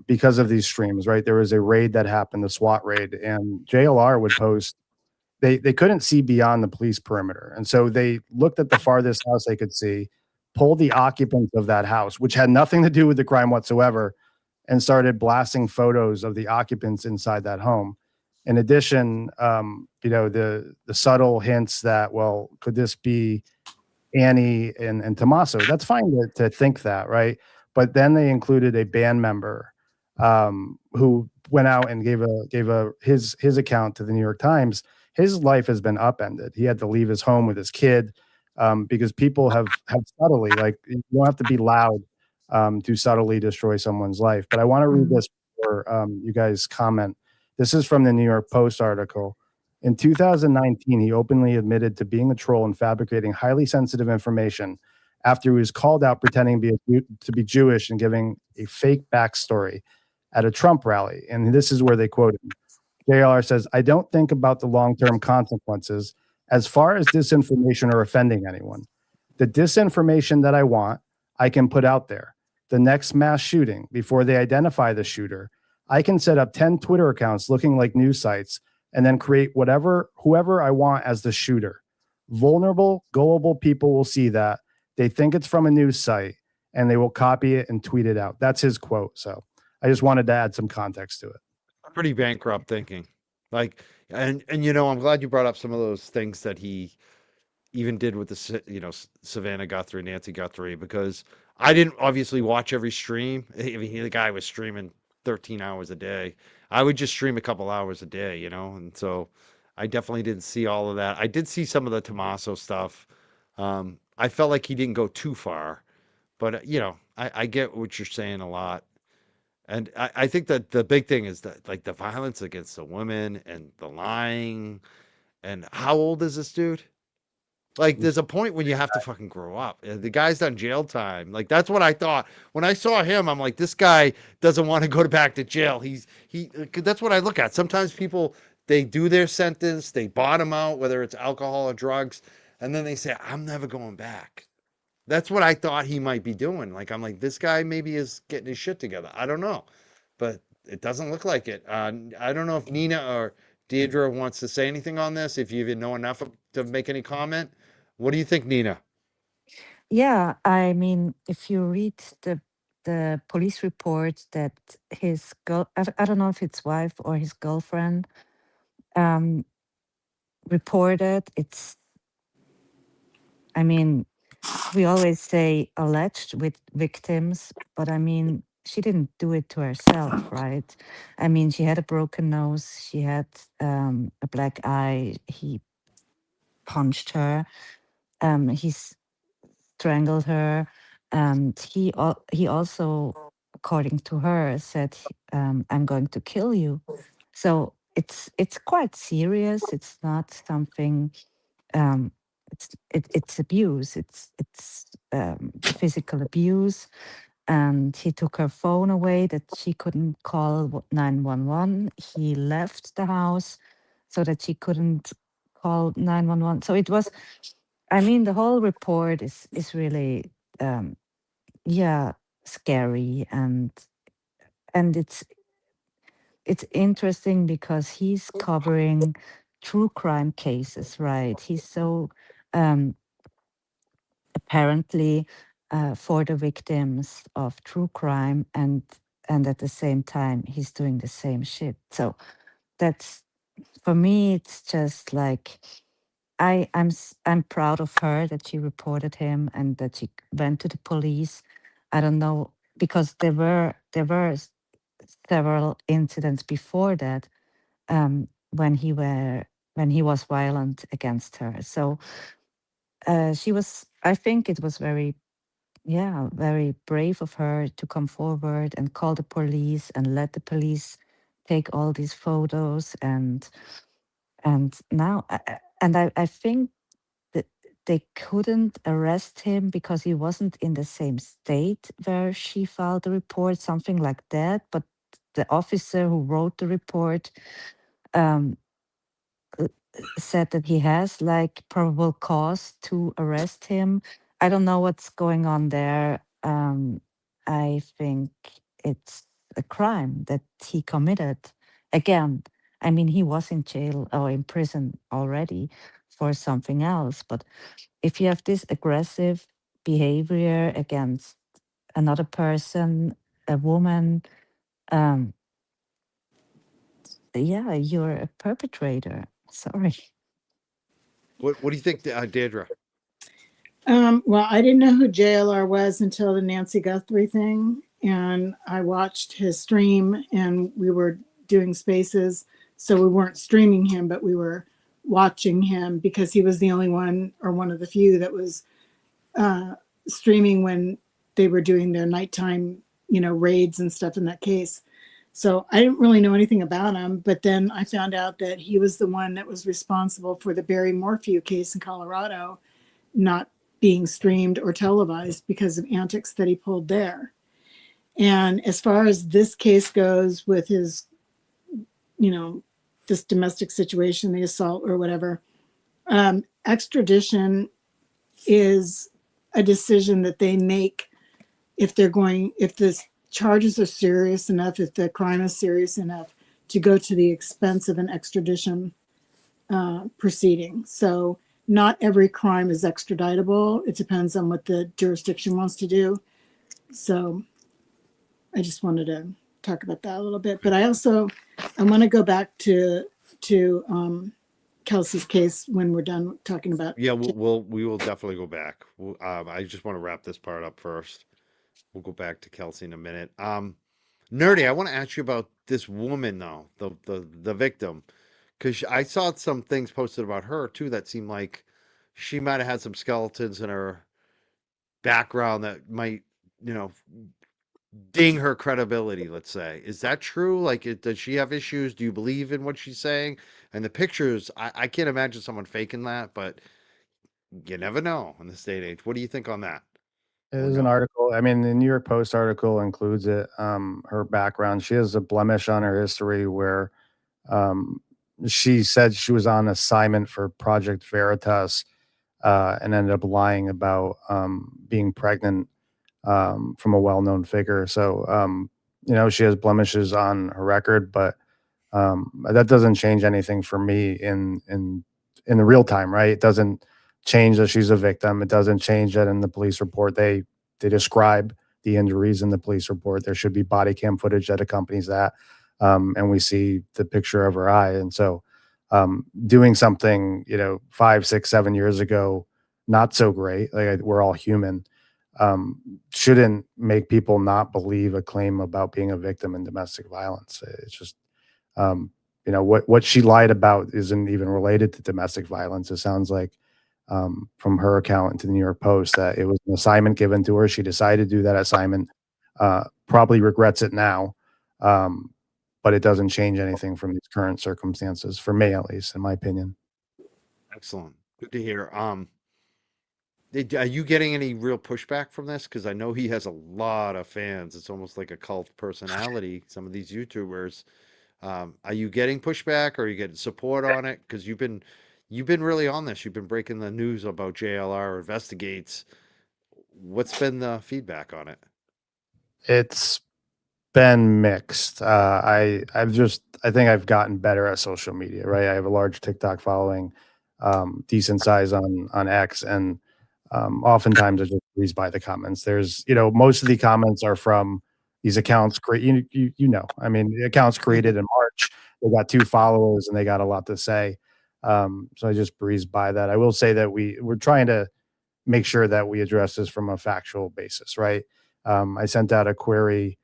because of these streams. Right, there was a raid that happened, the SWAT raid, and JLR would post. They couldn't see beyond the police perimeter, and so they looked at the farthest house they could see, pulled the occupants of that house, which had nothing to do with the crime whatsoever, and started blasting photos of the occupants inside that home. In addition, the subtle hints that, well, could this be Annie and Tommaso? That's fine to think that, right? But then they included a band member who went out and gave his account to the New York Times. His life has been upended. He had to leave his home with his kid because people have subtly, like, you don't have to be loud to subtly destroy someone's life. But I want to read this before you guys comment. This is from the New York Post article. In 2019, he openly admitted to being a troll and fabricating highly sensitive information after he was called out pretending to be Jewish and giving a fake backstory at a Trump rally. And this is where they quote him. JLR says, "I don't think about the long-term consequences as far as disinformation or offending anyone. The disinformation that I want, I can put out there. The next mass shooting, before they identify the shooter, I can set up 10 Twitter accounts looking like news sites and then create whoever I want as the shooter. Vulnerable, gullible people will see that. They think it's from a news site and they will copy it and tweet it out." That's his quote. So I just wanted to add some context to it. Pretty bankrupt thinking. Like, and I'm glad you brought up some of those things that he even did with the Savannah Guthrie, Nancy Guthrie, because I didn't obviously watch every stream. I mean, the guy was streaming 13 hours a day. I would just stream a couple hours a day, and so I definitely didn't see all of that. I did see some of the Tommaso stuff. I felt like he didn't go too far, but I get what you're saying a lot. And I think that the big thing is that, like, the violence against the women and the lying. And how old is this dude? Like, there's a point when you have to fucking grow up. The guy's done jail time. Like, that's what I thought. When I saw him, I'm like, this guy doesn't want to go back to jail. That's what I look at. Sometimes people, they do their sentence, they bottom out, whether it's alcohol or drugs, and then they say, I'm never going back. That's what I thought he might be doing. Like, I'm like, this guy maybe is getting his shit together. I don't know, but it doesn't look like it. I don't know if Nina or Deidre wants to say anything on this. If you even know enough to make any comment, what do you think, Nina? Yeah, I mean, if you read the police report that his girl, I don't know if it's wife or his girlfriend, um, reported, I mean, we always say alleged with victims, but I mean, she didn't do it to herself, right? I mean, she had a broken nose, she had a black eye, he punched her, he strangled her, and he also, according to her, said, "I'm going to kill you." So it's quite serious. It's not something. Um, it's abuse. It's physical abuse, and he took her phone away that she couldn't call 911. He left the house so that she couldn't call 911. So it was, I mean, the whole report is really um yeah, scary, and it's interesting because he's covering true crime cases, right? He's so um apparently for the victims of true crime, and at the same time he's doing the same shit. So that's, for me, it's just like, I'm proud of her that she reported him and that she went to the police. I don't know, because there were several incidents before that, when he was violent against her. So she was, I think it was very, yeah, very brave of her to come forward and call the police and let the police take all these photos. And now I think that they couldn't arrest him because he wasn't in the same state where she filed the report, something like that. But the officer who wrote the report um, uh, said that he has like probable cause to arrest him. I don't know what's going on there. I think it's a crime that he committed. Again, I mean, he was in jail or in prison already for something else. But if you have this aggressive behavior against another person, a woman, um, yeah, you're a perpetrator. Sorry. What do you think, Deidre? Well, I didn't know who JLR was until the Nancy Guthrie thing. And I watched his stream, and we were doing spaces. So we weren't streaming him, but we were watching him because he was the only one, or one of the few, that was streaming when they were doing their nighttime, raids and stuff in that case. So I didn't really know anything about him, but then I found out that he was the one that was responsible for the Barry Morphew case in Colorado not being streamed or televised because of antics that he pulled there. And as far as this case goes with his, this domestic situation, the assault or whatever, extradition is a decision that they make if the charges are serious enough, if the crime is serious enough to go to the expense of an extradition proceeding. So not every crime is extraditable. It depends on what the jurisdiction wants to do. So I just wanted to talk about that a little bit. But I want to go back to Kelsey's case when we're done talking about. Yeah, we will definitely go back. I just want to wrap this part up first. We'll go back to Kelsey in a minute. Nerdy, I want to ask you about this woman though, the victim, because I saw some things posted about her too that seemed like she might have had some skeletons in her background that might, you know, ding her credibility. Let's say, is that true? Like, does she have issues? Do you believe in what she's saying? And the pictures, I can't imagine someone faking that, but you never know in this day and age. What do you think on that? There's an article. I mean, the New York Post article includes it. Her background. She has a blemish on her history where um, she said she was on assignment for Project Veritas and ended up lying about being pregnant from a well-known figure. So, she has blemishes on her record, but that doesn't change anything for me in the real time, right? It doesn't change that she's a victim. It doesn't change that in the police report they describe the injuries in the police report. There should be body cam footage that accompanies that, and we see the picture of her eye. And so, doing something 5, 6, 7 years ago, not so great. Like we're all human. shouldn't make people not believe a claim about being a victim in domestic violence. It's just, what she lied about isn't even related to domestic violence. It sounds like, from her account into the New York Post, that it was an assignment given to her. She decided to do that assignment, probably regrets it now. But it doesn't change anything from these current circumstances, for me, at least, in my opinion. Excellent. Good to hear. Are you getting any real pushback from this? Because I know he has a lot of fans. It's almost like a cult personality. Some of these YouTubers. Are you getting pushback, or are you getting support on it? Because you've been really on this. You've been breaking the news about JLR investigates. What's been the feedback on it? It's been mixed. I think I've gotten better at social media, right? I have a large TikTok following, decent size on X, and oftentimes I just breeze by the comments. There's, most of the comments are from these accounts I mean, the accounts created in March, they got 2 followers and they got a lot to say. So I just breeze by that. I will say that we're trying to make sure that we address this from a factual basis, right? I sent out a query,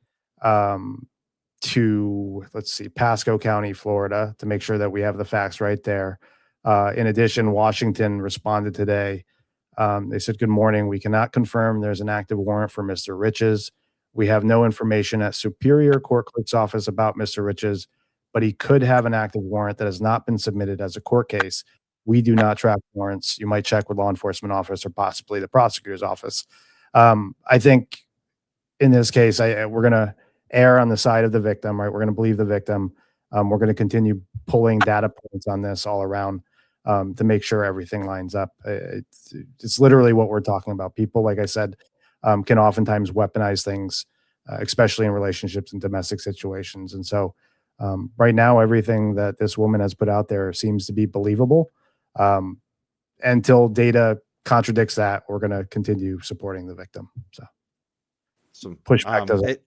to, let's see, Pasco County, Florida, to make sure that we have the facts right there. In addition, Washington responded today. They said, "Good morning. We cannot confirm there's an active warrant for Mr. Riches. We have no information at Superior Court Clerk's office about Mr. Riches, but he could have an active warrant that has not been submitted as a court case. We do not track warrants. You might check with law enforcement office or possibly the prosecutor's office." I think in this case, we're going to err on the side of the victim, right? We're going to believe the victim. We're going to continue pulling data points on this all around, to make sure everything lines up. It's literally what we're talking about. People, like I said, can oftentimes weaponize things, especially in relationships and domestic situations. And so right now, everything that this woman has put out there seems to be believable. Until data contradicts that, we're going to continue supporting the victim. So Some pushback doesn't.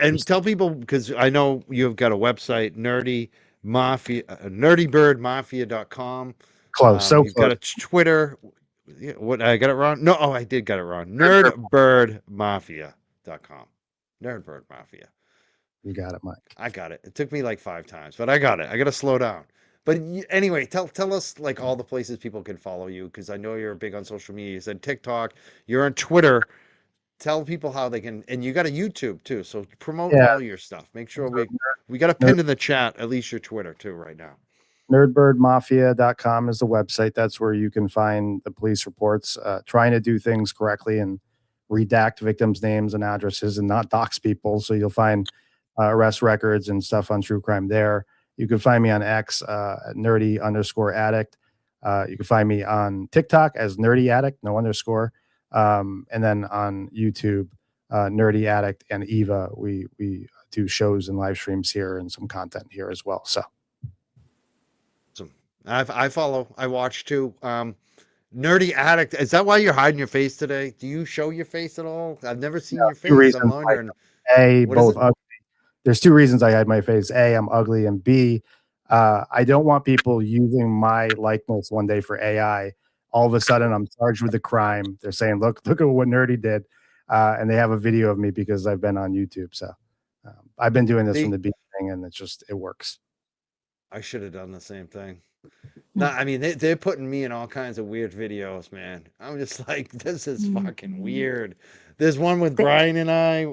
and tell people, because I know you've got a website, nerdybirdmafia.com. Close. So you've got a Twitter. What, I got it wrong? No, I did get it wrong. Nerdbirdmafia.com. Nerdbirdmafia. You got it, Mike. I got it. It took me like 5 times, but I got it. I got to slow down. But anyway, tell us like all the places people can follow you, because I know you're big on social media. You said TikTok. You're on Twitter. Tell people how they can, and you got a YouTube too. So promote all your stuff. Make sure we got a pin in the chat, at least your Twitter too right now. Nerdbirdmafia.com is the website. That's where you can find the police reports, trying to do things correctly and redact victims' names and addresses and not dox people. So you'll find arrest records and stuff on true crime there. You can find me on X at nerdy_addict. You can find me on TikTok as nerdy addict, no underscore. And then on YouTube, Nerdy Addict and Eva, we do shows and live streams here and some content here as well. So I follow, I watch too. Nerdy Addict, is that why you're hiding your face today? Do you show your face at all? I've never seen your face. I'm wondering. Both ugly. There's 2 reasons I hide my face. A, I'm ugly, and B, I don't want people using my likeness one day for AI. All of a sudden, I'm charged with a crime. They're saying, look at what Nerdy did. And they have a video of me because I've been on YouTube. So I've been doing this from the beginning, and it works. I should have done the same thing. No, I mean, they're putting me in all kinds of weird videos, man. I'm just like, this is fucking weird. There's one with Brian and I,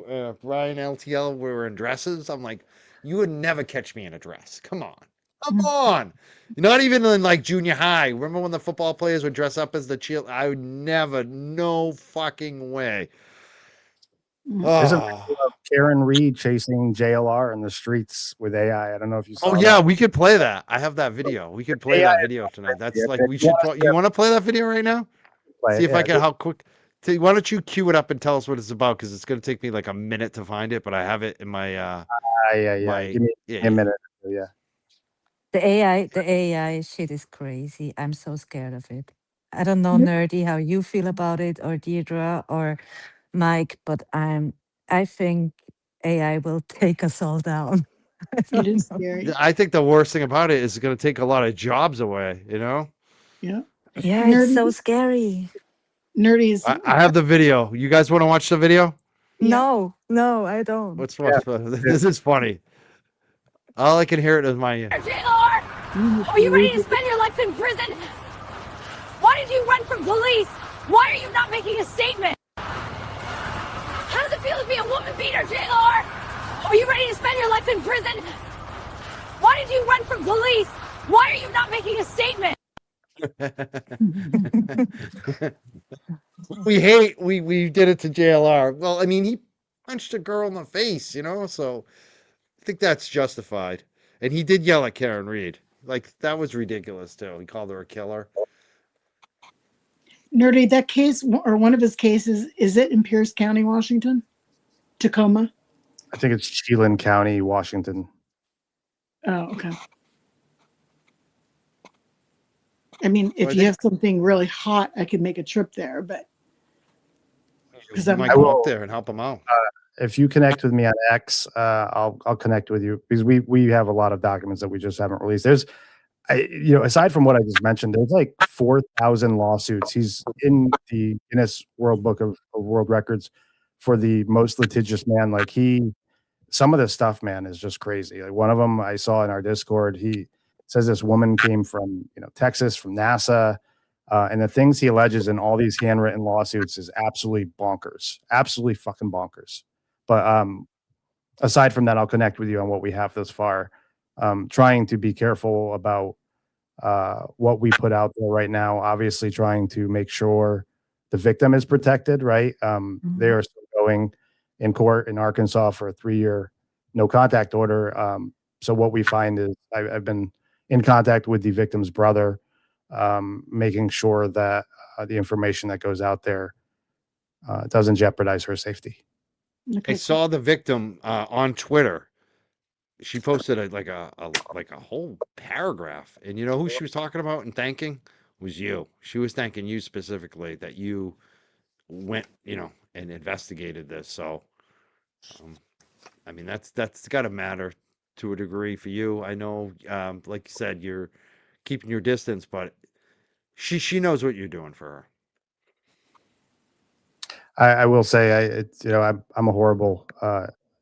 Brian LTL, we were in dresses. I'm like, you would never catch me in a dress. Come on. Come on. Not even in like junior high. Remember when the football players would dress up as the cheer? I would never, no fucking way. There's a video of Karen Reed chasing JLR in the streets with AI. I don't know if you saw that. We could play that. I have that video. We could play that video tonight. That's like, we should. You want to play that video right now? See if I can, how quick. Why don't you cue it up and tell us what it's about? Because it's going to take me like a minute to find it, but I have it in my. Give me a minute. Yeah. The AI shit is crazy. I'm so scared of it. I don't know, Nerdy, how you feel about it, or Deidre, or Mike, but I think AI will take us all down. It is scary. I think the worst thing about it is it's going to take a lot of jobs away, you know? Yeah. Yeah, it's so scary. Nerdy's. I have the video. You guys want to watch the video? Yeah. No, I don't. What's this is funny. All I can hear it is my. JR, are you ready to spend your life in prison? Why did you run from police? Why are you not making a statement? How does it feel to be a woman beater, JR? Are you ready to spend your life in prison? Why did you run from police? Why are you not making a statement? we did it to JLR. Well, I mean, he punched a girl in the face, so I think that's justified. And he did yell at Karen Reed. Like, that was ridiculous too. He called her a killer. Nerdy, that case, or one of his cases, is it in Pierce County, Washington? Tacoma? I think it's Chelan County, Washington. Oh, okay. I mean, if you have something really hot, I could make a trip there, but because I might go up there and help him out. If you connect with me on X, I'll connect with you, because we have a lot of documents that we just haven't released. There's, aside from what I just mentioned, there's like 4,000 lawsuits. He's in the Guinness World Book of World Records for the most litigious man. Like, some of this stuff, man, is just crazy. Like, one of them I saw in our Discord, he says this woman came from Texas, from NASA, and the things he alleges in all these handwritten lawsuits is absolutely bonkers, absolutely fucking bonkers. But aside from that, I'll connect with you on what we have thus far. Trying to be careful about what we put out there right now. Obviously, trying to make sure the victim is protected. Right? They are still going in court in Arkansas for a 3-year no contact order. So what we find is I've been in contact with the victim's brother, making sure that the information that goes out there doesn't jeopardize her safety. I saw the victim on Twitter. She posted a whole paragraph, and you know who she was talking about and thanking was you. She was thanking you specifically that you went, and investigated this. So, I mean, that's got to matter to a degree for you. I know, like you said, you're keeping your distance, but she knows what you're doing for her. I will say, I'm a horrible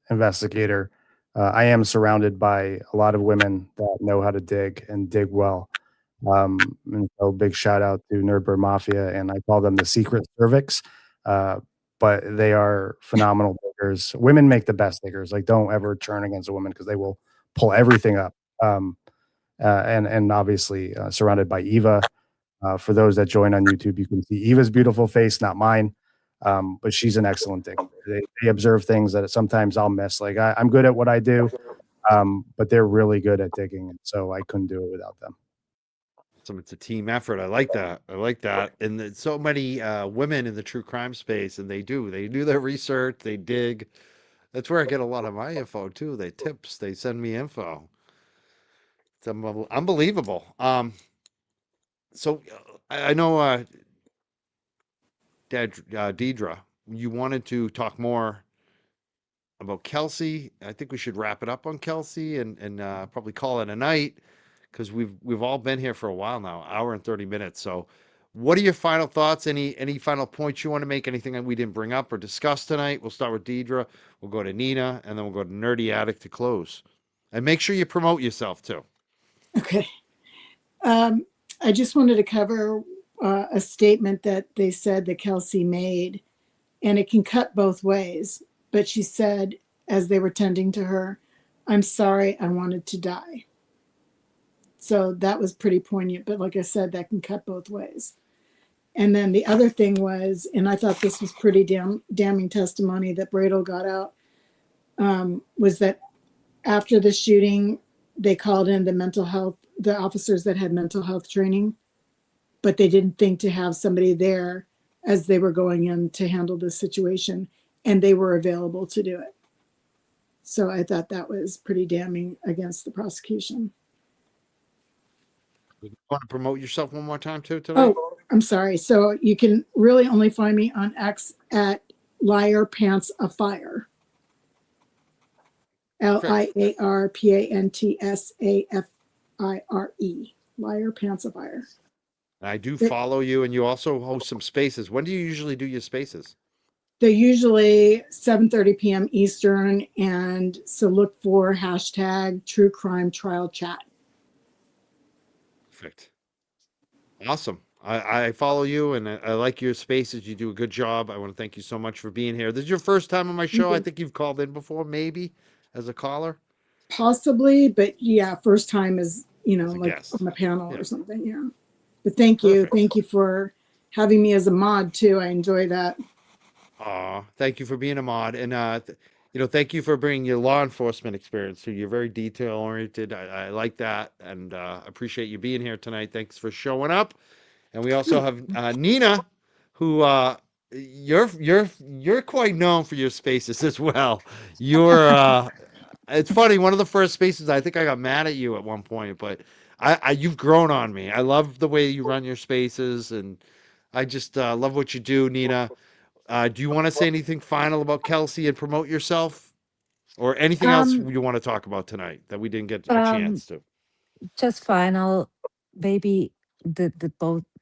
investigator. I am surrounded by a lot of women that know how to dig and dig well. And so big shout out to Nerdbird Mafia, and I call them the secret cervix. But they are phenomenal diggers. Women make the best diggers. Like, don't ever turn against a woman, because they will pull everything up. And obviously surrounded by Eva. For those that join on YouTube, you can see Eva's beautiful face, not mine. But she's an excellent digger. They observe things that sometimes I'll miss. Like, I'm good at what I do, but they're really good at digging, and so I couldn't do it without them. So it's a team effort. I like that. And there's so many women in the true crime space, and they do their research, they dig. That's where I get a lot of my info too. They send me info. It's unbelievable. So I know, Deidre, you wanted to talk more about Kelsey. I think we should wrap it up on Kelsey and probably call it a night, because we've all been here for a while now, hour and 30 minutes. So what are your final thoughts? Any final points you want to make? Anything that we didn't bring up or discuss tonight? We'll start with Deidre. We'll go to Nina, and then we'll go to Nerdy Addict to close. And make sure you promote yourself too. Okay. I just wanted to cover a statement that they said that Kelsey made, and it can cut both ways. But she said, as they were tending to her, "I'm sorry, I wanted to die." So that was pretty poignant. But like I said, that can cut both ways. And then the other thing was, and I thought this was pretty damning testimony that Bradel got out, was that after the shooting, they called in the officers that had mental health training, but they didn't think to have somebody there as they were going in to handle this situation, and they were available to do it. So I thought that was pretty damning against the prosecution. You want to promote yourself one more time too today? Oh, I'm sorry. So you can really only find me on X at Liar Pants Afire. LIARPANTSAFIRE. Liar Pants Afire. I do follow you, and you also host some spaces. When do you usually do your spaces? They're usually 7:30 p.m. Eastern, and so look for hashtag True Crime Trial Chat. Perfect. Awesome. I follow you, and I like your spaces. You do a good job. I want to thank you so much for being here. This is your first time on my show. I think you've called in before, maybe as a caller. Possibly, but yeah, first time is, As a like guest. on a panel Yeah. or something. Yeah. But thank you. Perfect. Thank you for having me as a mod too. I enjoy that. Thank you for being a mod, and thank you for bringing your law enforcement experience. So you're very detail oriented. I like that, and appreciate you being here tonight. Thanks for showing up. And we also have Nina, who you're quite known for your spaces as well. You're it's funny, one of the first spaces I think I got mad at you at one point, but you've grown on me. I love the way you run your spaces, and I just love what you do, Nina. Do you want to say anything final about Kelsey and promote yourself, or anything else Um, you want to talk about tonight that we didn't get a um, chance to? just final, maybe the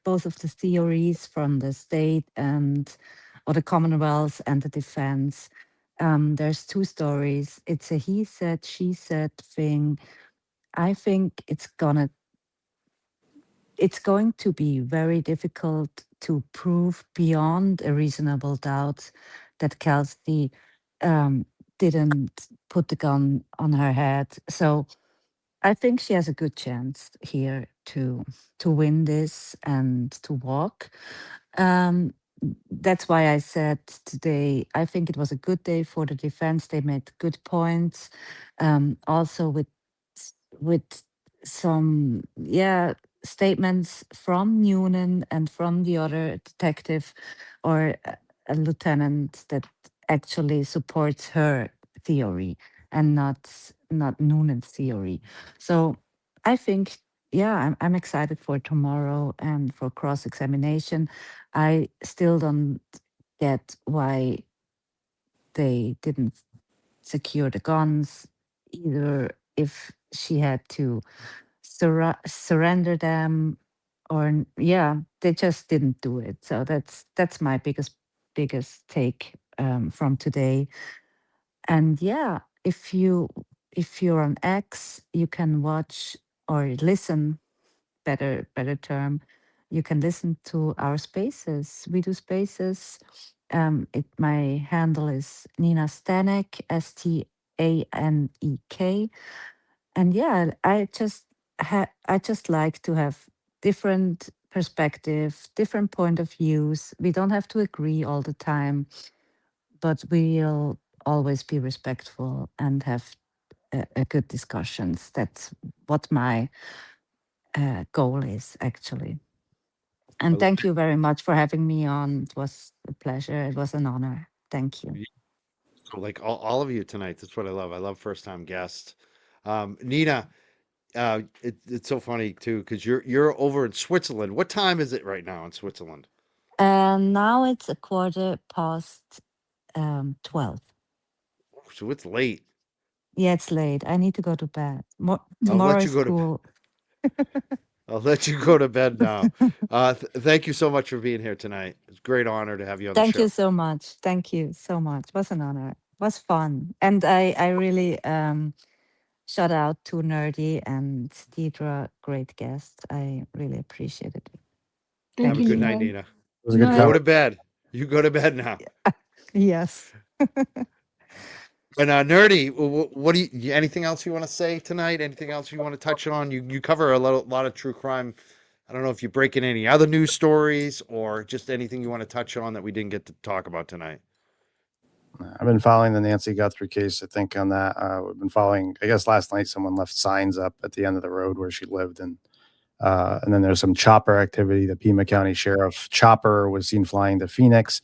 both of the theories from the state and or the Commonwealth and the defense. There's two stories. It's a he said, she said thing. I think it's going to be very difficult to prove beyond a reasonable doubt that Kelsey um, didn't put the gun on her head. So I think she has a good chance here to win this and to walk. Um, that's why I said today, I think it was a good day for the defense. They made good points. Also with some, statements from Noonan and from the other detective or a lieutenant that actually supports her theory and not Noonan's theory. So I think, I'm excited for tomorrow and for cross examination. I still don't get why they didn't secure the guns, either if she had to surrender them they just didn't do it. So that's my biggest take from today. And if you're on X, you can watch or listen, better term, you can listen to our spaces. We do spaces. My handle is Nina Stanek, Stanek. And I just like to have different perspective, different point of views. We don't have to agree all the time, but we'll always be respectful and have a good discussions. That's what my goal is, actually. And thank you very much for having me on. It was a pleasure. It was an honor. Thank you. So like all of you tonight, that's what I love. I love first time guests. Nina, it's so funny too because you're over in Switzerland. What time is it right now in Switzerland? And now it's a quarter past 12. So it's late. Yeah, it's late. I need to go to bed. I'll let Tomorrow you is go to bed. school. I'll let you go to bed now. Thank you so much for being here tonight. It's a great honor to have you on the Thank show. you so much. Thank you so much. It was an honor. It was fun. And I really shout out to Nerdy and Deidre, great guest. I really appreciated it. Thank Have a you, good Nina. night, Nina. It was a Good good night. Go comment. to bed. You go to bed now. Yes. And Nerdy, what do you? Anything else you want to say tonight? Anything else you want to touch on? You cover a lot of true crime. I don't know if you break in any other news stories or just anything you want to touch on that we didn't get to talk about tonight. I've been following the Nancy Guthrie case. I think on that, we've been following. I guess last night someone left signs up at the end of the road where she lived, and then there's some chopper activity. The Pima County Sheriff chopper was seen flying to Phoenix.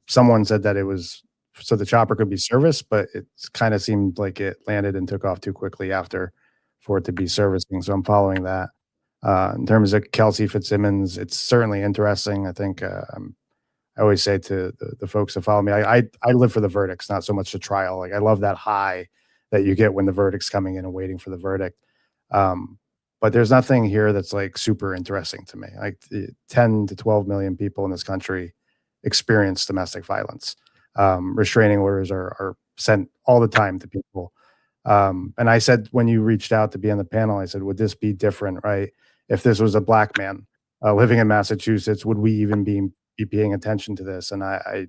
Someone said that it was so the chopper could be serviced, but it kind of seemed like it landed and took off too quickly after for it to be servicing. So I'm following that. In terms of Kelsey Fitzsimmons, it's certainly interesting. I think I always say to the folks that follow me, I live for the verdicts, not so much the trial. Like I love that high that you get when the verdict's coming in and waiting for the verdict. but there's nothing here that's like super interesting to me. Like 10 to 12 million people in this country experience domestic violence. Restraining orders are sent all the time to people. And I said, when you reached out to be on the panel, I said, would this be different, right? If this was a black man living in Massachusetts, would we even be paying attention to this? And I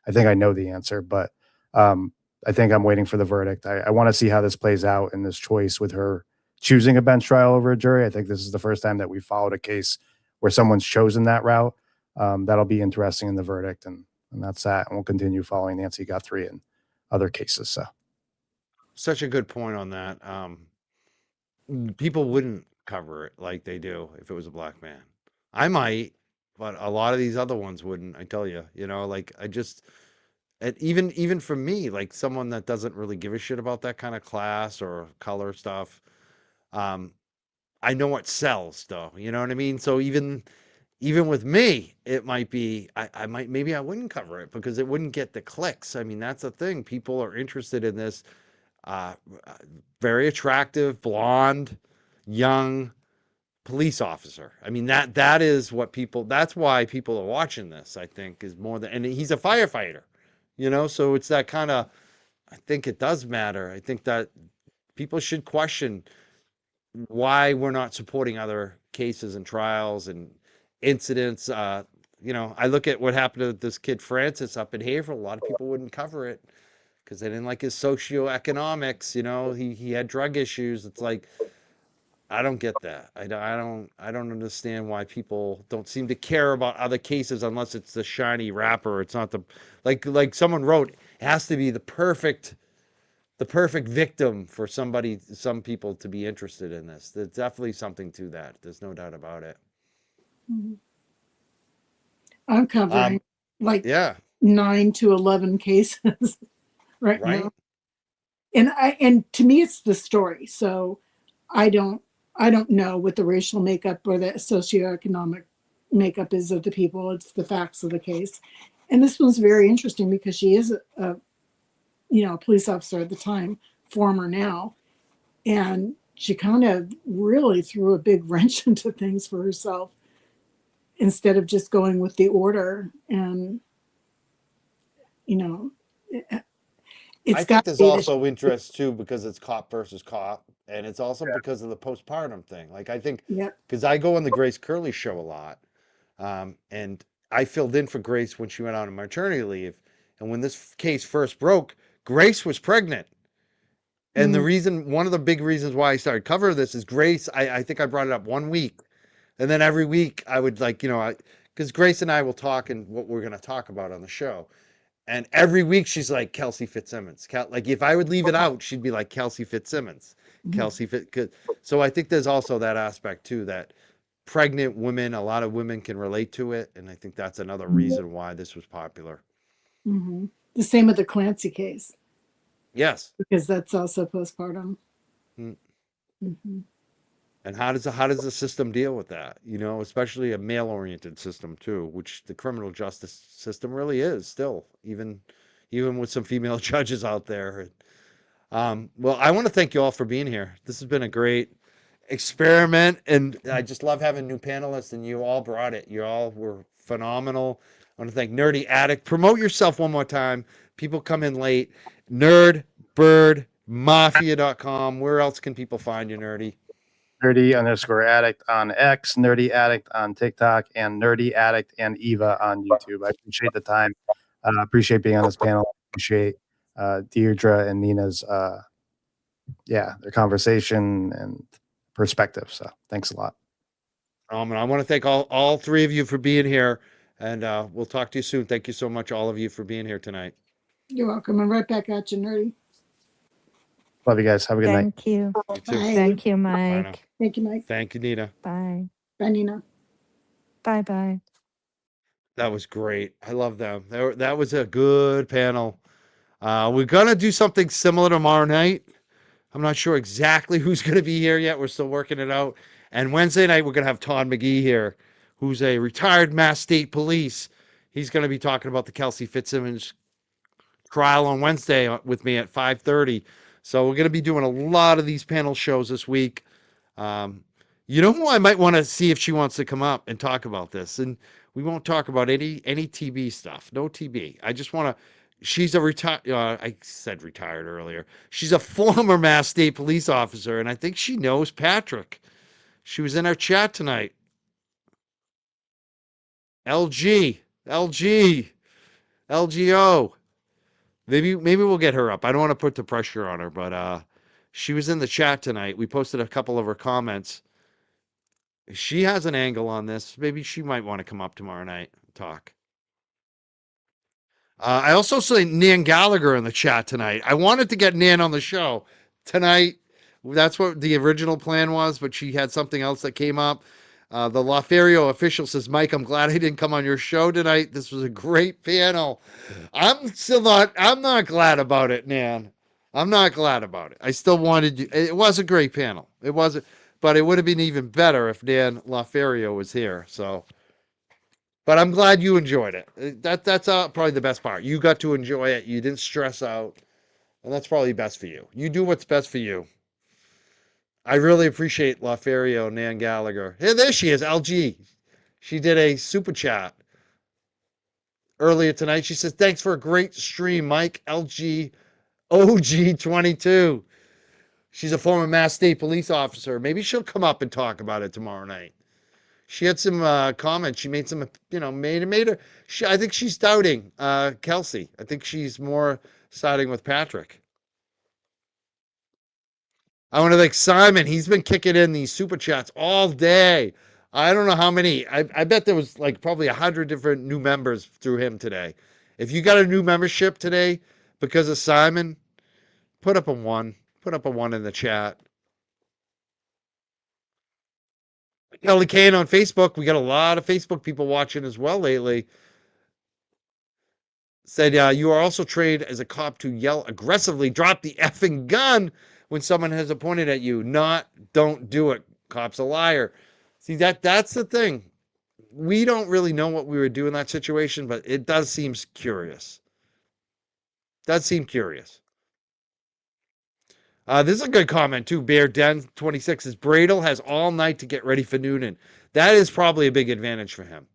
think I know the answer, but I think I'm waiting for the verdict. I want to see how this plays out in this choice with her choosing a bench trial over a jury. I think this is the first time that we followed a case where someone's chosen that route. That'll be interesting in the verdict, and that's that. And we'll continue following Nancy Guthrie and other cases. So, such a good point on that. People wouldn't cover it like they do if it was a black man. I might, but a lot of these other ones wouldn't. I tell you, like I just, and even for me, like someone that doesn't really give a shit about that kind of class or color stuff. I know what sells though. You know what I mean? So even with me, it might be, I might, maybe I wouldn't cover it because it wouldn't get the clicks. I mean, that's the thing. People are interested in this. Very attractive, blonde, young police officer. I mean, that is what people, that's why people are watching this, I think, is more than, and he's a firefighter, so it's that kind of, I think it does matter. I think that people should question why we're not supporting other cases and trials and incidents. I look at what happened to this kid Francis up in Haverhill. A lot of people wouldn't cover it because they didn't like his socioeconomics. He had drug issues. It's like, I don't get that. I don't understand why people don't seem to care about other cases unless it's the shiny wrapper. It's not the, like someone wrote, it has to be the perfect victim for some people to be interested in this. There's definitely something to that. There's no doubt about it. I'm covering yeah, 9 to 11 cases right now. And to me, it's the story. So I don't know what the racial makeup or the socioeconomic makeup is of the people. It's the facts of the case. And this one's very interesting because she is a police officer at the time, former now. And she kind of really threw a big wrench into things for herself instead of just going with the order. And, I think there's also interest too because it's cop versus cop, and it's also because of the postpartum thing. Like I think, because I go on the Grace Curley show a lot, and I filled in for Grace when she went on maternity leave, and when this case first broke, Grace was pregnant, and one of the big reasons why I started covering this is Grace. I think I brought it up one week, and then every week I would because Grace and I will talk and what we're going to talk about on the show. And every week she's like Kelsey Fitzsimmons. Like if I would leave it out, she'd be like Kelsey Fitzsimmons. So I think there's also that aspect too, that pregnant women, a lot of women can relate to it. And I think that's another reason why this was popular. Mm-hmm. The same with the Clancy case. Yes. Because that's also postpartum. Mm-hmm. And how does the system deal with that? Especially a male-oriented system too, which the criminal justice system really is still, even with some female judges out there. Well, I want to thank you all for being here. This has been a great experiment, and I just love having new panelists, and you all brought it. You all were phenomenal. I want to thank Nerdy Addict. Promote yourself one more time. People come in late. Nerdbirdmafia.com. Where else can people find you, Nerdy? Nerdy_addict on X, Nerdy Addict on TikTok, and Nerdy Addict and Eva on YouTube. I appreciate the time. Appreciate being on this panel. Appreciate Deidre and Nina's their conversation and perspective. So thanks a lot. And I want to thank all three of you for being here, and we'll talk to you soon. Thank you so much, all of you, for being here tonight. You're welcome. I'm right back at you, Nerdy. Love you guys. Have a good night. Thank you. You too. Thank you, Mike. Thank you, Mike. Thank you, Nina. Bye. Bye, Nina. Bye-bye. That was great. I love them. That was a good panel. We're going to do something similar tomorrow night. I'm not sure exactly who's going to be here yet. We're still working it out. And Wednesday night, we're going to have Todd McGee here, who's a retired Mass State Police. He's going to be talking about the Kelsey Fitzsimmons trial on Wednesday with me at 5:30. So we're going to be doing a lot of these panel shows this week. You know who I might want to see if she wants to come up and talk about this, and we won't talk about any TB stuff. No TB. I just want to. She's a retired. I said retired earlier. She's a former Mass State police officer, and I think she knows Patrick. She was in our chat tonight. LG, LG, LGO. Maybe we'll get her up. I don't want to put the pressure on her, but she was in the chat tonight. We posted a couple of her comments. She has an angle on this. Maybe she might want to come up tomorrow night and talk. I also saw Nan Gallagher in the chat tonight. I wanted to get Nan on the show tonight. That's what the original plan was, but she had something else that came up. The Laferio official says, Mike, I'm glad I didn't come on your show tonight. This was a great panel. I'm not glad about it, Nan. I'm not glad about it. I still wanted you. It was a great panel. It wasn't, but it would have been even better if Nan Laferio was here. So, but I'm glad you enjoyed it. That's probably the best part. You got to enjoy it. You didn't stress out, and that's probably best for you. You do what's best for you. I really appreciate Laferio, Nan Gallagher. Hey, there she is, LG. She did a super chat earlier tonight. She says, thanks for a great stream, Mike. LG OG22. She's a former Mass State police officer. Maybe she'll come up and talk about it tomorrow night. She had some comments. She made some, made her. I think she's doubting Kelsey. I think she's more siding with Patrick. I want to thank Simon. He's been kicking in these super chats all day. I don't know how many. I bet there was like probably 100 different new members through him today. If you got a new membership today because of Simon, put up a 1. Put up a 1 in the chat. Kelly Kane on Facebook. We got a lot of Facebook people watching as well lately. Said, you are also trained as a cop to yell aggressively, drop the effing gun when someone has a pointed at you. Not, don't do it. Cop's a liar. See, that's the thing. We don't really know what we would do in that situation, but it does seem curious. Does seem curious. This is a good comment, too. Bear Den 26 says, Bradle has all night to get ready for Noonan. That is probably a big advantage for him.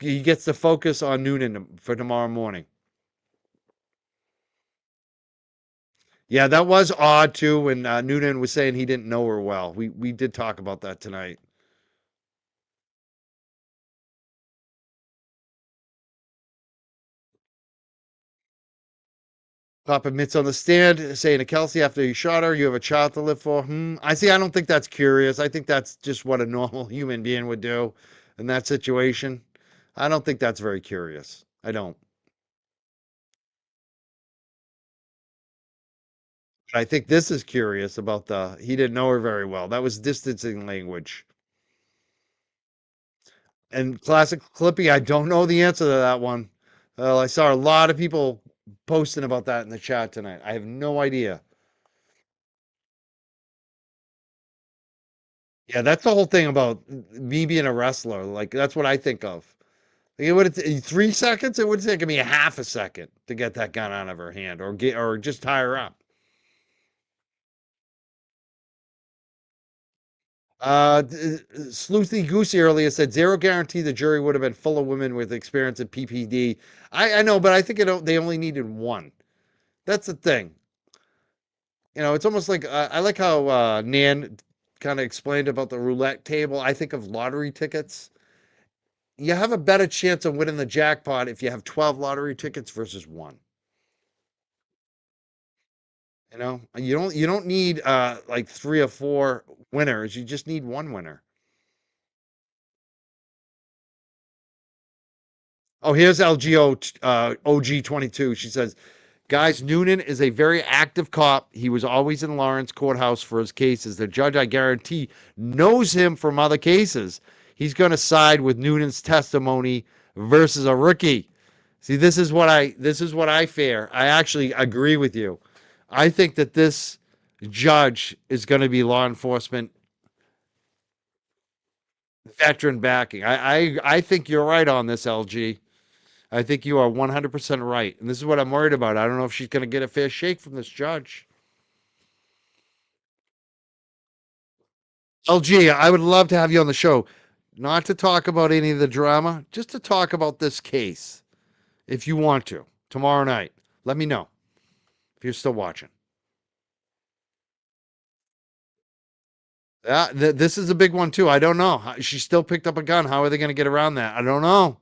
He gets to focus on Noonan for tomorrow morning. Yeah, that was odd too when Noonan was saying he didn't know her well. We did talk about that tonight. Cop admits on the stand saying to Kelsey after he shot her, you have a child to live for. I don't think that's curious. I think that's just what a normal human being would do in that situation. I don't think that's very curious. I don't. I think this is curious about he didn't know her very well. That was distancing language. And classic Clippy, I don't know the answer to that one. I saw a lot of people posting about that in the chat tonight. I have no idea. Yeah, that's the whole thing about me being a wrestler. Like, that's what I think of. Like, it would 3 seconds. It would take me a half a second to get that gun out of her hand, or just tie her up. Sleuthy Goosey earlier said zero guarantee the jury would have been full of women with experience in PPD. I know, but I think they only needed 1. That's the thing. It's almost like I like how Nan kind of explained about the roulette table. I think of lottery tickets. You have a better chance of winning the jackpot if you have 12 lottery tickets versus 1. You don't need like 3 or 4 winners. You just need 1 winner. Oh, here's LGO OG22. She says, guys, Noonan is a very active cop. He was always in Lawrence Courthouse for his cases. The judge, I guarantee, knows him from other cases. He's going to side with Noonan's testimony versus a rookie. See, this is what I fear. I actually agree with you. I think that this judge is going to be law enforcement veteran backing. I think you're right on this, LG. I think you are 100% right. And this is what I'm worried about. I don't know if she's going to get a fair shake from this judge. LG, I would love to have you on the show, not to talk about any of the drama, just to talk about this case, if you want to, tomorrow night. Let me know if you're still watching. Yeah, this is a big one too. I don't know. She still picked up a gun. How are they going to get around that? I don't know.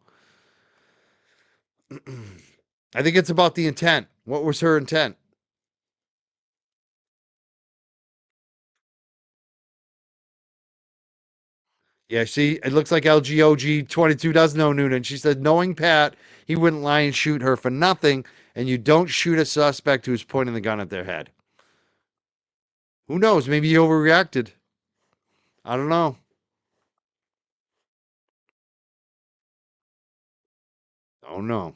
I think it's about the intent. What was her intent? Yeah, see, it looks like LGOG22 does know Noonan. She said, knowing Pat, he wouldn't lie and shoot her for nothing, and you don't shoot a suspect who's pointing the gun at their head. Who knows? Maybe he overreacted. I don't know. Oh, no.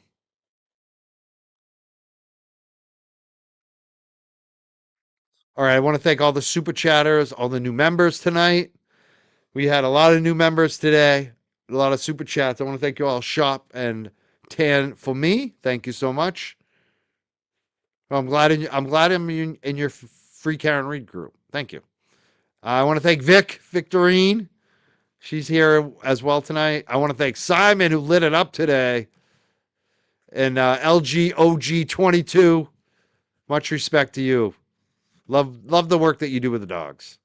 All right, I want to thank all the super chatters, all the new members tonight. We had a lot of new members today, a lot of super chats. I want to thank you all, Shop and Tan, for me. Thank you so much. I'm glad I'm in your free Karen Reed group. Thank you. I want to thank Victorine. She's here as well tonight. I want to thank Simon, who lit it up today, and LGOG22. Much respect to you. Love the work that you do with the dogs.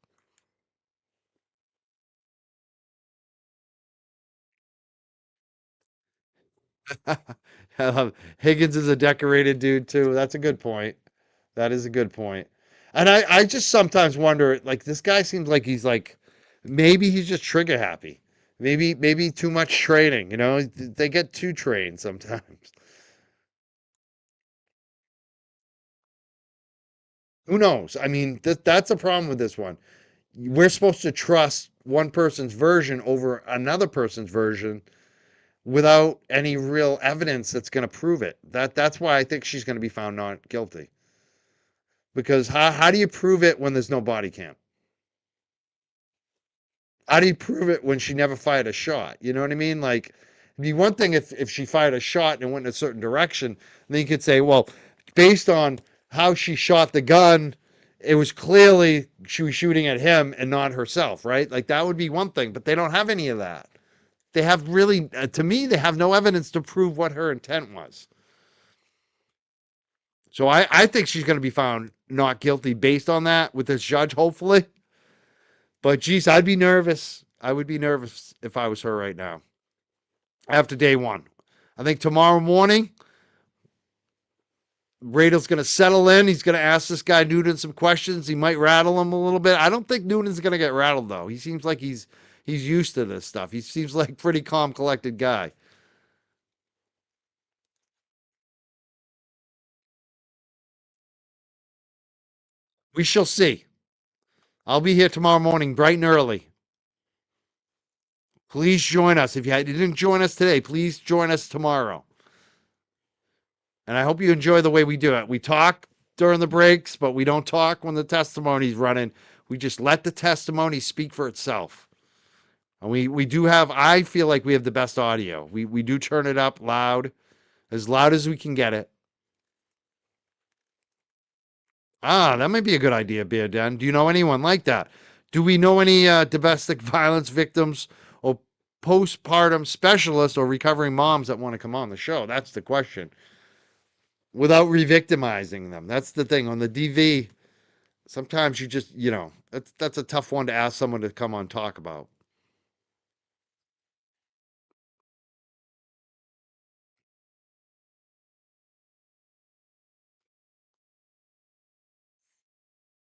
Higgins is a decorated dude too. That's a good point. That is a good point. And I just sometimes wonder, like, this guy seems like he's like, maybe he's just trigger happy. Maybe too much training. You know, they get too trained sometimes. Who knows? I mean, that's a problem with this one. We're supposed to trust one person's version over another person's version without any real evidence that's going to prove it. That's why I think she's going to be found not guilty. Because how do you prove it when there's no body cam? How do you prove it when she never fired a shot? You know what I mean? Like, it'd be one thing if she fired a shot and it went in a certain direction, then you could say, well, based on how she shot the gun, it was clearly she was shooting at him and not herself, right? Like, that would be one thing, but they don't have any of that. They have really, to me, they have no evidence to prove what her intent was. So I think she's going to be found not guilty based on that with this judge, hopefully. But geez, I'd be nervous. I would be nervous if I was her right now. After day one. I think tomorrow morning, Radel's going to settle in. He's going to ask this guy Noonan some questions. He might rattle him a little bit. I don't think Noonan's going to get rattled, though. He seems like he's used to this stuff. He seems like a pretty calm, collected guy. We shall see. I'll be here tomorrow morning, bright and early. Please join us. If you didn't join us today, please join us tomorrow. And I hope you enjoy the way we do it. We talk during the breaks, but we don't talk when the testimony's running. We just let the testimony speak for itself. And we do have, I feel like we have the best audio. We do turn it up loud as we can get it. That might be a good idea, Beer Den. Do you know anyone like that? Do we know any domestic violence victims or postpartum specialists or recovering moms that want to come on the show? That's the question. Without re-victimizing them. That's the thing. On the DV, sometimes you just, that's a tough one to ask someone to come on talk about.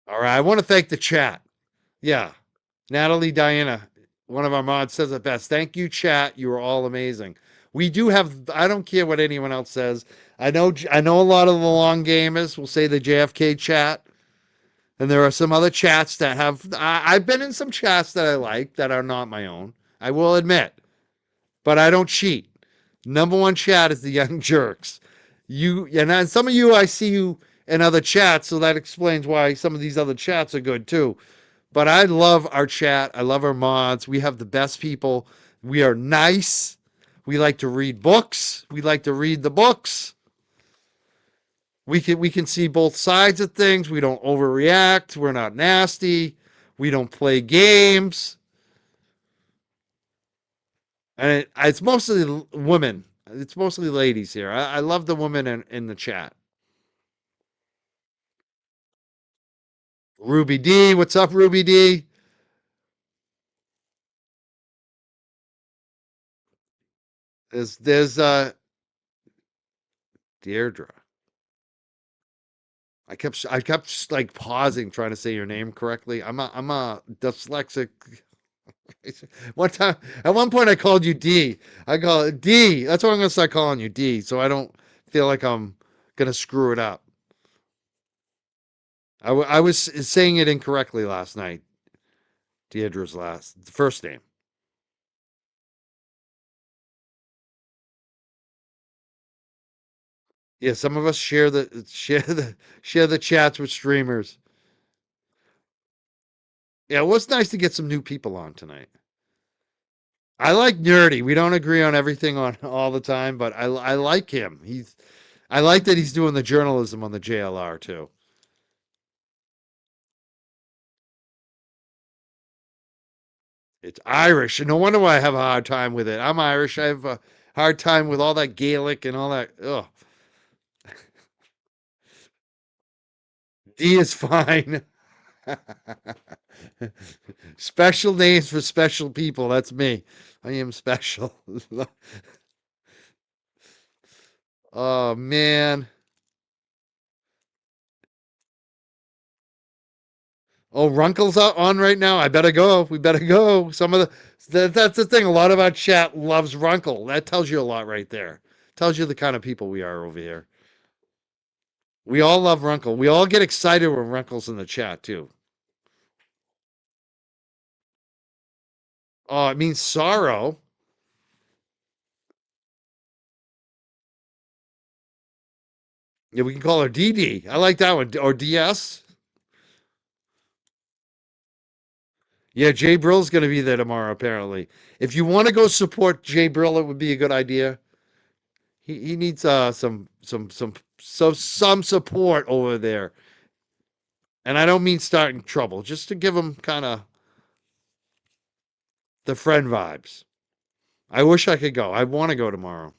All right. I want to thank the chat. Yeah. Natalie Diana, one of our mods, says it best. Thank you, chat. You are all amazing. We do have, I don't care what anyone else says. I know a lot of the long gamers will say the JFK chat. And there are some other chats that have, I've been in some chats that I like that are not my own. I will admit. But I don't cheat. Number one chat is the Young Jerks. And some of you, I see you in other chats, so that explains why some of these other chats are good too. But I love our chat. I love our mods. We have the best people. We are nice. We like to read books. We like to read the books. We can see both sides of things. We don't overreact. We're not nasty. We don't play games. And it's mostly women. It's mostly ladies here. I love the women in the chat. Ruby D, what's up, Ruby D? There's Deirdre. I kept like pausing trying to say your name correctly. I'm a dyslexic. At one point I called you D. I call it D. That's what I'm gonna start calling you, D, so I don't feel like I'm gonna screw it up. I was saying it incorrectly last night. Deirdre's the first name. Yeah, some of us share the chats with streamers. Yeah, it was nice to get some new people on tonight. I like Nerdy. We don't agree on everything on all the time, but I like him. I like that he's doing the journalism on the JLR too. It's Irish. No wonder why I have a hard time with it. I'm Irish. I have a hard time with all that Gaelic and all that. Ugh. D is fine. Special names for special people. That's me. I am special. Oh man. Oh, Runkle's out on right now. I better go. We better go. That's the thing. A lot of our chat loves Runkle. That tells you a lot right there. Tells you the kind of people we are over here. We all love Runkle. We all get excited when Runkle's in the chat too. Oh, it means sorrow. Yeah, we can call her DD. I like that one. Or DS. Yeah, Jay Brill's going to be there tomorrow, apparently. If you want to go support Jay Brill, it would be a good idea. He needs some support over there. And I don't mean starting trouble, just to give him kind of the friend vibes. I wish I could go. I want to go tomorrow.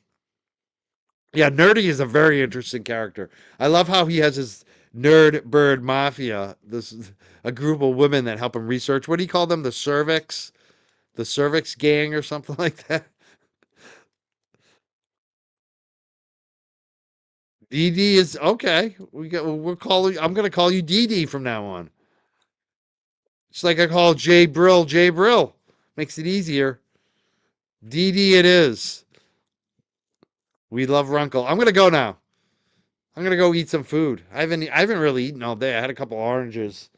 Yeah, Nerdy is a very interesting character. I love how he has his nerd bird mafia. This is a group of women that help him research. What do you call them? The cervix gang or something like that. DD is okay. I'm gonna call you DD from now on. It's like I call Jay Brill Jay Brill. Makes it easier. DD it is. We love Runkle. I'm gonna go now. I'm gonna go eat some food. I haven't really eaten all day. I had a couple oranges.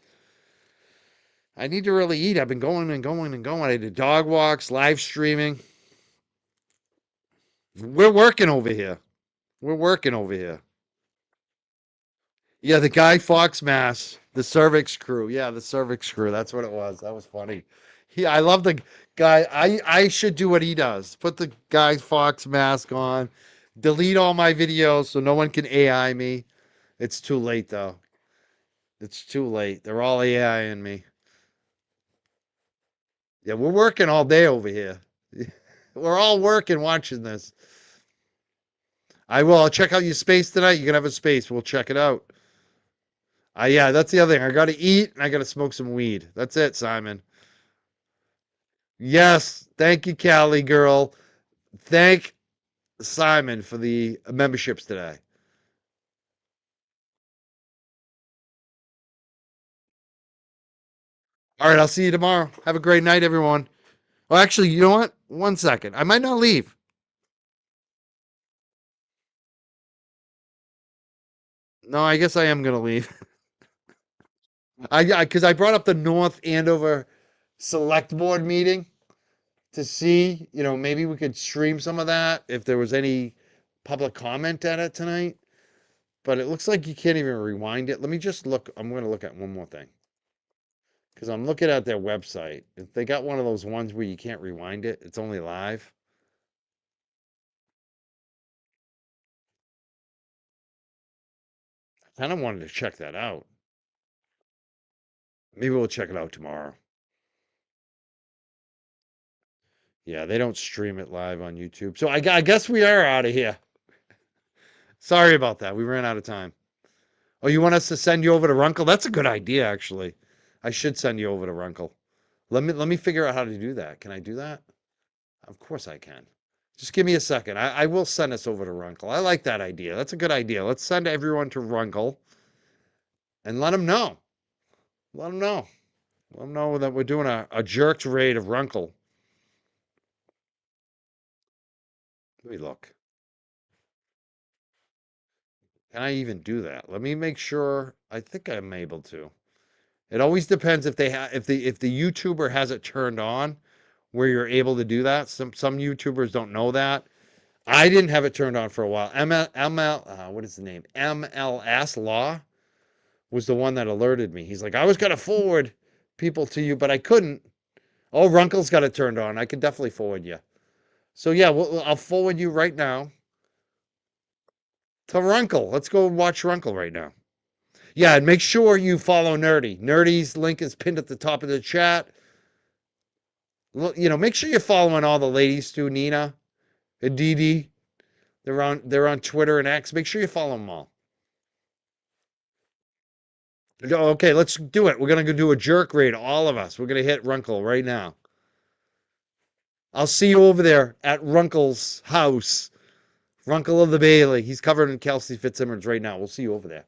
I need to really eat. I've been going and going and going. I did dog walks, live streaming. We're working over here. We're working over here. Yeah, the Guy Fawkes mask, the cervix crew. Yeah, the cervix crew. That's what it was. That was funny. I love the guy. I should do what he does. Put the Guy Fawkes mask on. Delete all my videos so no one can AI me. It's too late though. It's too late. They're all AI in me. Yeah, we're working all day over here. We're all working watching this. I will. I'll check out your space tonight. You can have a space. We'll check it out. Yeah, that's the other thing. I got to eat and I got to smoke some weed. That's it, Simon. Yes. Thank you, Callie girl. Thank Simon for the memberships today. All right. I'll see you tomorrow. Have a great night, everyone. Well, actually, you know what? 1 second. I might not leave. No, I guess I am going to leave. Because I brought up the North Andover Select Board meeting to see, maybe we could stream some of that if there was any public comment at it tonight. But it looks like you can't even rewind it. Let me just look. I'm going to look at one more thing. Because I'm looking at their website. If they got one of those ones where you can't rewind it, it's only live. I kind of wanted to check that out. Maybe we'll check it out tomorrow. Yeah, they don't stream it live on YouTube. So I guess we are out of here. Sorry about that. We ran out of time. Oh, you want us to send you over to Runkle? That's a good idea, actually. I should send you over to Runkle. Let me figure out how to do that. Can I do that? Of course I can. Just give me a second. I will send us over to Runkle. I like that idea. That's a good idea. Let's send everyone to Runkle and let them know. Let them know. Let them know that we're doing a jerked raid of Runkle. Let me look. Can I even do that? Let me make sure. I think I'm able to. It always depends if they have if the YouTuber has it turned on where you're able to do that. Some YouTubers don't know that. I didn't have it turned on for a while. What is the name? MLS Law was the one that alerted me. He's like, I was gonna forward people to you, but I couldn't. Oh, Runkle's got it turned on. I could definitely forward you. So yeah, I'll forward you right now to Runkle. Let's go watch Runkle right now. Yeah, and make sure you follow Nerdy. Nerdy's link is pinned at the top of the chat. You know, make sure you're following all the ladies too, Nina and Dee Dee. They're on Twitter and X. Make sure you follow them all. Okay, let's do it. We're gonna go do a jerk raid, all of us. We're gonna hit Runkle right now. I'll see you over there at Runkle's house. Runkle of the Bailey. He's covered in Kelsey Fitzsimmons right now. We'll see you over there.